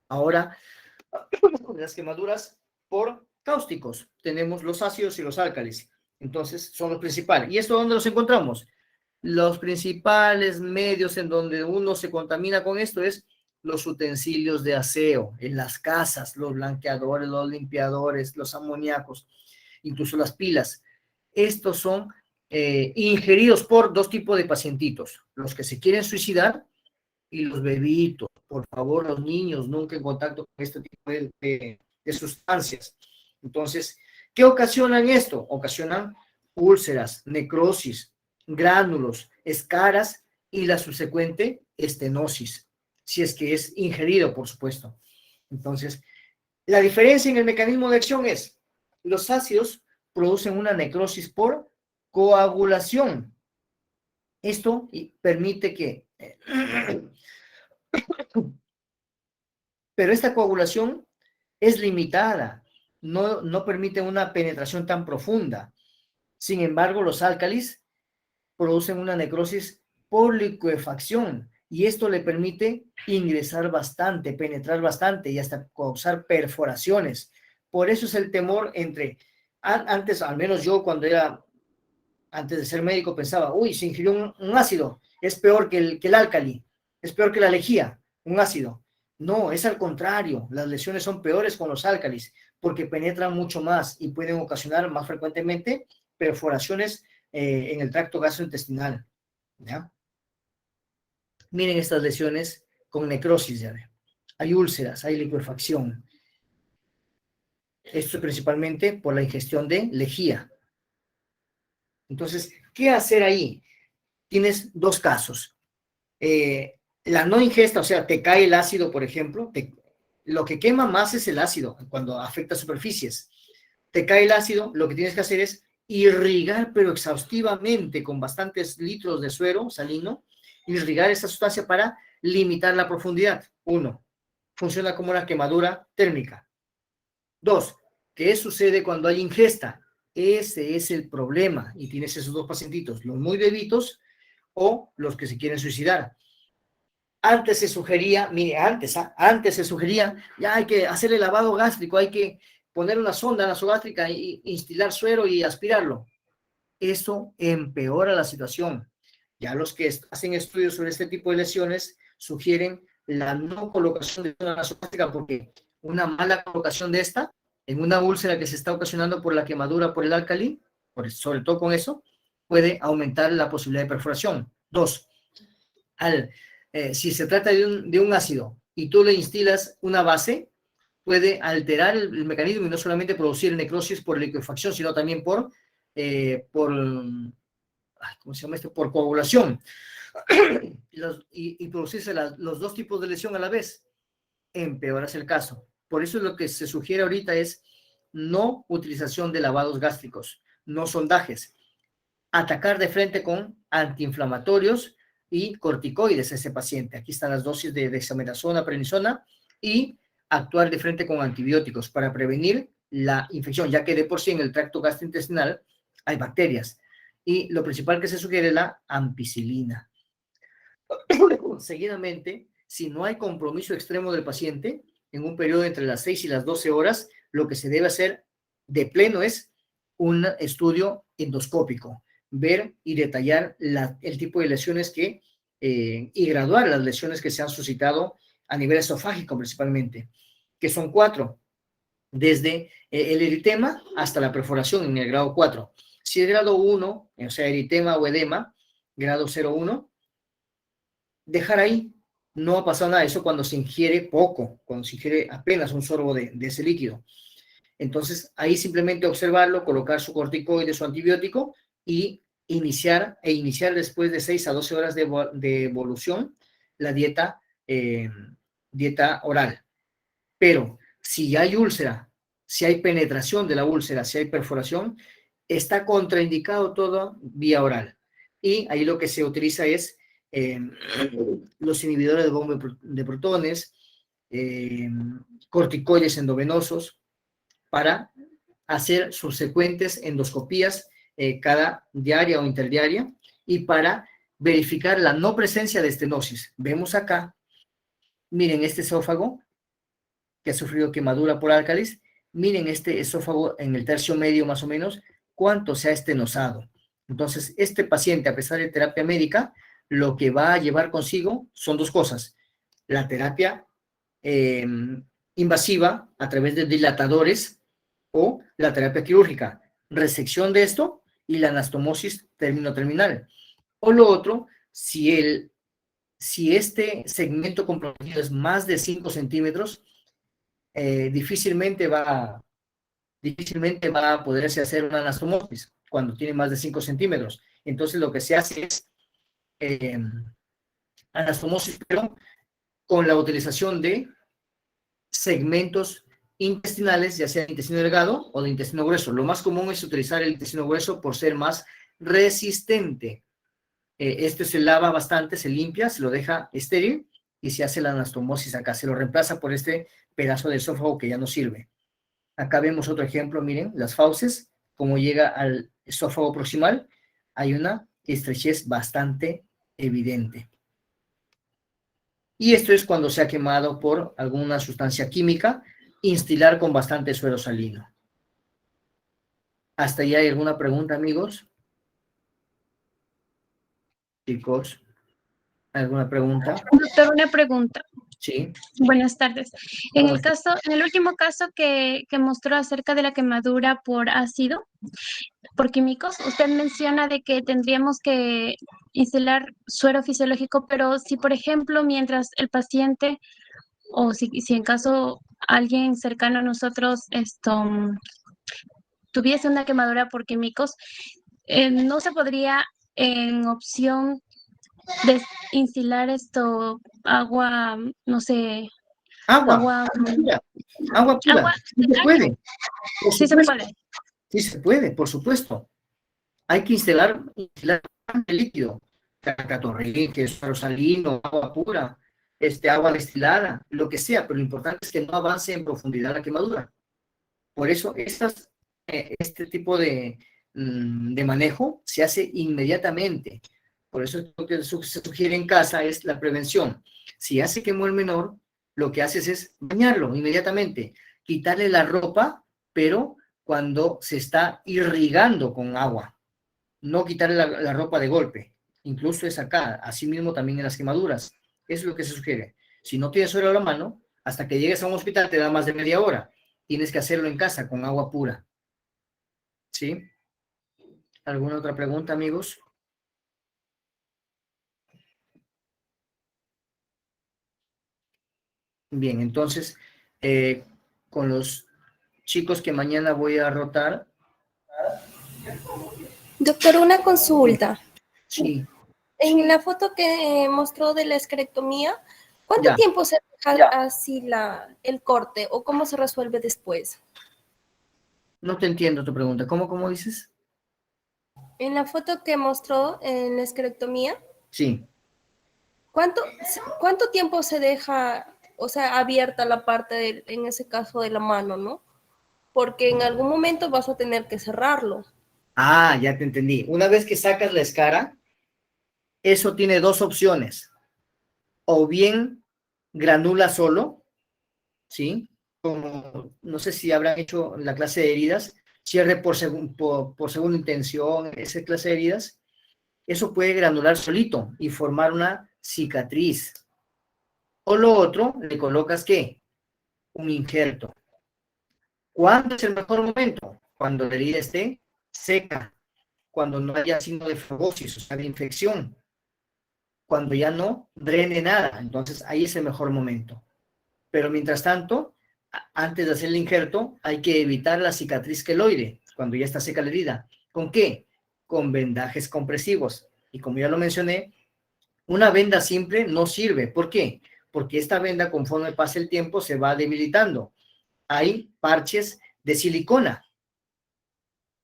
Ahora, las quemaduras por cáusticos. Tenemos los ácidos y los álcalis. Entonces, son los principales. ¿Y esto dónde los encontramos? Los principales medios en donde uno se contamina con esto es los utensilios de aseo, en las casas, los blanqueadores, los limpiadores, los amoníacos, incluso las pilas. Estos son ingeridos por dos tipos de pacientitos, los que se quieren suicidar y los bebitos. Por favor, los niños nunca en contacto con este tipo de sustancias. Entonces, ¿qué ocasionan esto? Ocasionan úlceras, necrosis, gránulos, escaras y la subsecuente estenosis, si es que es ingerido, por supuesto. Entonces, la diferencia en el mecanismo de acción es, los ácidos producen una necrosis por coagulación. Esto permite que... Pero esta coagulación es limitada, no permite una penetración tan profunda. Sin embargo, los álcalis producen una necrosis por licuefacción y esto le permite ingresar bastante, penetrar bastante y hasta causar perforaciones. Por eso es el temor entre, antes, al menos yo cuando era, antes de ser médico pensaba, uy, se ingirió un ácido, es peor que el álcali, es peor que la lejía, un ácido. No, es al contrario, las lesiones son peores con los álcalis porque penetran mucho más y pueden ocasionar más frecuentemente perforaciones en el tracto gastrointestinal. ¿Ya? Miren estas lesiones con necrosis, ya ven. Hay úlceras, hay licuefacción. Esto es principalmente por la ingestión de lejía. Entonces, ¿qué hacer ahí? Tienes dos casos. La no ingesta, o sea, te cae el ácido, por ejemplo, lo que quema más es el ácido cuando afecta superficies. Te cae el ácido, lo que tienes que hacer es irrigar, pero exhaustivamente, con bastantes litros de suero salino, irrigar esa sustancia para limitar la profundidad. 1. Funciona como una quemadura térmica. 2. ¿Qué sucede cuando hay ingesta? Ese es el problema. Y tienes esos dos pacientitos, los muy bebitos o los que se quieren suicidar. Antes se sugería, mire, antes se sugería, ya hay que hacerle lavado gástrico, hay que poner una sonda nasogástrica e instilar suero y aspirarlo. Eso empeora la situación. Ya los que hacen estudios sobre este tipo de lesiones sugieren la no colocación de sonda nasogástrica porque una mala colocación de esta en una úlcera que se está ocasionando por la quemadura por el álcali, sobre todo con eso, puede aumentar la posibilidad de perforación. 2. Si se trata de un ácido y tú le instilas una base, puede alterar el mecanismo y no solamente producir necrosis por liquefacción, sino también por ¿cómo se llama esto? Por coagulación. y producirse los dos tipos de lesión a la vez. Empeoras el caso. Por eso lo que se sugiere ahorita es no utilización de lavados gástricos, no sondajes. Atacar de frente con antiinflamatorios y corticoides a ese paciente. Aquí están las dosis de dexametasona, prednisona y actuar de frente con antibióticos para prevenir la infección, ya que de por sí en el tracto gastrointestinal hay bacterias. Y lo principal que se sugiere es la ampicilina. Seguidamente, si no hay compromiso extremo del paciente, en un periodo entre las 6 y las 12 horas, lo que se debe hacer de pleno es un estudio endoscópico, ver y detallar el tipo de lesiones y graduar las lesiones que se han suscitado a nivel esofágico principalmente, que son 4, desde el eritema hasta la perforación en el grado 4. Si es grado 1, o sea, eritema o edema, grado 0-1, dejar ahí, no ha pasado nada. Eso cuando se ingiere poco, cuando se ingiere apenas un sorbo de ese líquido. Entonces, ahí simplemente observarlo, colocar su corticoide, su antibiótico y iniciar después de 6 a 12 horas de evolución la dieta oral. Pero si hay úlcera, si hay penetración de la úlcera, si hay perforación, está contraindicado todo vía oral. Y ahí lo que se utiliza es los inhibidores de bomba de protones, corticoides endovenosos, para hacer subsecuentes endoscopías cada diaria o interdiaria y para verificar la no presencia de estenosis. Vemos acá, miren este esófago que ha sufrido quemadura por álcalis, miren este esófago en el tercio medio más o menos, cuánto se ha estenosado. Entonces, este paciente, a pesar de terapia médica, lo que va a llevar consigo son dos cosas. La terapia invasiva a través de dilatadores o la terapia quirúrgica, resección de esto y la anastomosis término-terminal. O lo otro, si si este segmento comprometido es más de 5 centímetros, difícilmente va a poderse hacer una anastomosis cuando tiene más de 5 centímetros. Entonces lo que se hace es anastomosis, pero con la utilización de segmentos intestinales, ya sea de intestino delgado o de intestino grueso. Lo más común es utilizar el intestino grueso por ser más resistente. Este se lava bastante, se limpia, se lo deja estéril y se hace la anastomosis acá. Se lo reemplaza por este pedazo de esófago que ya no sirve. Acá vemos otro ejemplo, miren, las fauces, cómo llega al esófago proximal. Hay una estrechez bastante evidente. Y esto es cuando se ha quemado por alguna sustancia química, instilar con bastante suero salino. ¿Hasta ahí hay alguna pregunta, amigos? Chicos, ¿alguna pregunta? Doctor, una pregunta. Sí. Buenas tardes. En Buenas el último caso que mostró acerca de la quemadura por ácido, por químicos, usted menciona de que tendríamos que instilar suero fisiológico, pero si, por ejemplo, mientras el paciente, o si en caso alguien cercano a nosotros tuviese una quemadura por químicos, no se podría en opción de instilar agua, no sé, Agua. Mira, agua pura. agua. Sí se puede. Por Sí se supuesto. puede. Sí se puede, por supuesto. Hay que instilar el líquido. Cacatorrín, que es suero salino, agua pura, agua destilada, lo que sea, pero lo importante es que no avance en profundidad la quemadura. Por eso este tipo de manejo se hace inmediatamente. Por eso lo que se sugiere en casa es la prevención. Si ya se quemó el menor, lo que haces es bañarlo inmediatamente, quitarle la ropa, pero cuando se está irrigando con agua, no quitarle la ropa de golpe. Incluso es acá, así mismo también en las quemaduras. Eso es lo que se sugiere. Si no tienes suero a la mano, hasta que llegues a un hospital te da más de media hora. Tienes que hacerlo en casa con agua pura. ¿Sí? ¿Alguna otra pregunta, amigos? Bien, entonces, con los chicos que mañana voy a rotar. Doctor, una consulta. Sí. En la foto que mostró de la esclerectomía, ¿cuánto Ya. tiempo se deja así el corte o cómo se resuelve después? No te entiendo tu pregunta. ¿Cómo dices? En la foto que mostró en la esclerectomía, Sí. ¿cuánto tiempo se deja, o sea, abierta la parte, en ese caso, de la mano, ¿no? Porque en algún momento vas a tener que cerrarlo. Ah, ya te entendí. Una vez que sacas la escara, eso tiene dos opciones. O bien granula solo, ¿sí? Como, no sé si habrán hecho la clase de heridas, cierre por segunda intención, esa clase de heridas. Eso puede granular solito y formar una cicatriz. O lo otro, le colocas, ¿qué? Un injerto. ¿Cuándo es el mejor momento? Cuando la herida esté seca, cuando no haya signo de fagocitosis, o sea, de infección, cuando ya no drene nada. Entonces, ahí es el mejor momento. Pero mientras tanto, antes de hacer el injerto, hay que evitar la cicatriz queloide, cuando ya está seca la herida. ¿Con qué? Con vendajes compresivos. Y como ya lo mencioné, una venda simple no sirve. ¿Por qué? Porque esta venda, conforme pasa el tiempo, se va debilitando. Hay parches de silicona,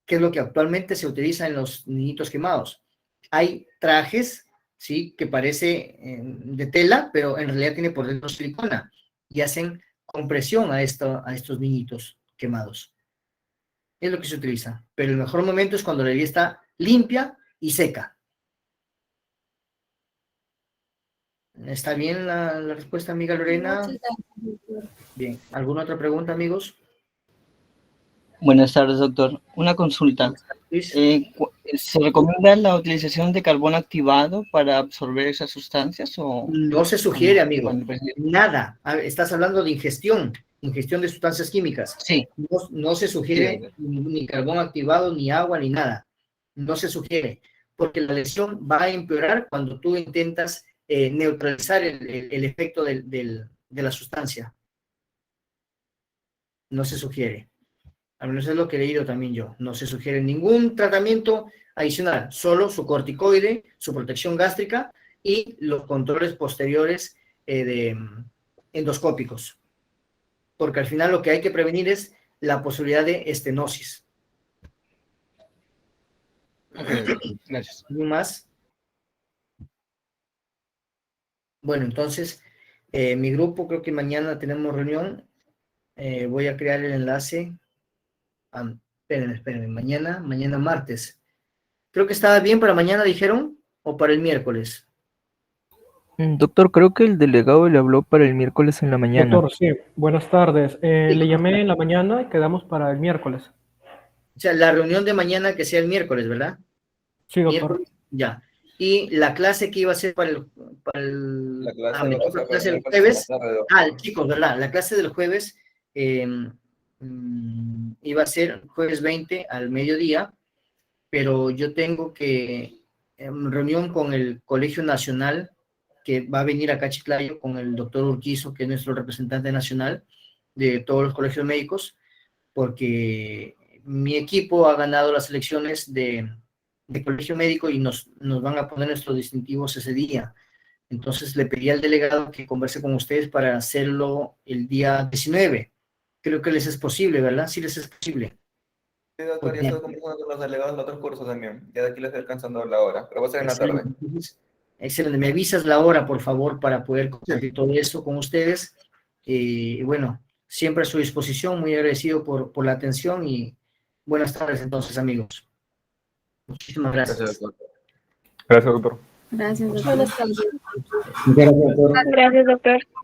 que es lo que actualmente se utiliza en los niñitos quemados. Hay trajes, ¿sí?, que parece de tela, pero en realidad tiene por dentro silicona, y hacen compresión a estos niñitos quemados. Es lo que se utiliza. Pero el mejor momento es cuando la herida está limpia y seca. ¿Está bien la respuesta, amiga Lorena? Bien. ¿Alguna otra pregunta, amigos? Buenas tardes, doctor. Una consulta. ¿Se recomienda la utilización de carbón activado para absorber esas sustancias o...? No se sugiere, amigo. Nada. Estás hablando de ingestión de sustancias químicas. Sí. No se sugiere ni carbón activado, ni agua, ni nada. No se sugiere, porque la lesión va a empeorar cuando tú intentas neutralizar el efecto de la sustancia. No se sugiere. Al menos es lo que he leído también yo. No se sugiere ningún tratamiento adicional, solo su corticoide, su protección gástrica y los controles posteriores endoscópicos. Porque al final lo que hay que prevenir es la posibilidad de estenosis. Gracias. ¿Alguien más? Bueno, entonces, mi grupo, creo que mañana tenemos reunión. Voy a crear el enlace. Espérenme, mañana martes. Creo que estaba bien para mañana, dijeron, o para el miércoles. Doctor, creo que el delegado le habló para el miércoles en la mañana. Doctor, sí, buenas tardes. Le llamé en la mañana y quedamos para el miércoles. O sea, la reunión de mañana que sea el miércoles, ¿verdad? Sí, doctor. Miércoles, ya. Y la clase que iba a ser para el La clase, me la equivoco, la clase del por la jueves. tarde, doctor. Chicos, ¿verdad? La clase del jueves iba a ser jueves 20 al mediodía, pero yo tengo que reunión con el Colegio Nacional, que va a venir acá a Chiclayo, con el doctor Urquizo, que es nuestro representante nacional de todos los colegios médicos, porque mi equipo ha ganado las elecciones de colegio médico y nos van a poner nuestros distintivos ese día. Entonces le pedí al delegado que converse con ustedes para hacerlo el día 19. Creo que les es posible, ¿verdad? Sí les es posible. Sí, doctor, ya estoy conversando con los delegados de otros cursos también. Ya de aquí les estoy alcanzando la hora, pero va a ser en la tarde. Excelente. Me avisas la hora, por favor, para poder compartir todo eso con ustedes. Y bueno, siempre a su disposición. Muy agradecido por la atención y buenas tardes entonces, amigos. Muchísimas gracias. Gracias, doctor. Gracias, doctor. Gracias, doctor. Buenas tardes. Gracias, doctor. Gracias, doctor.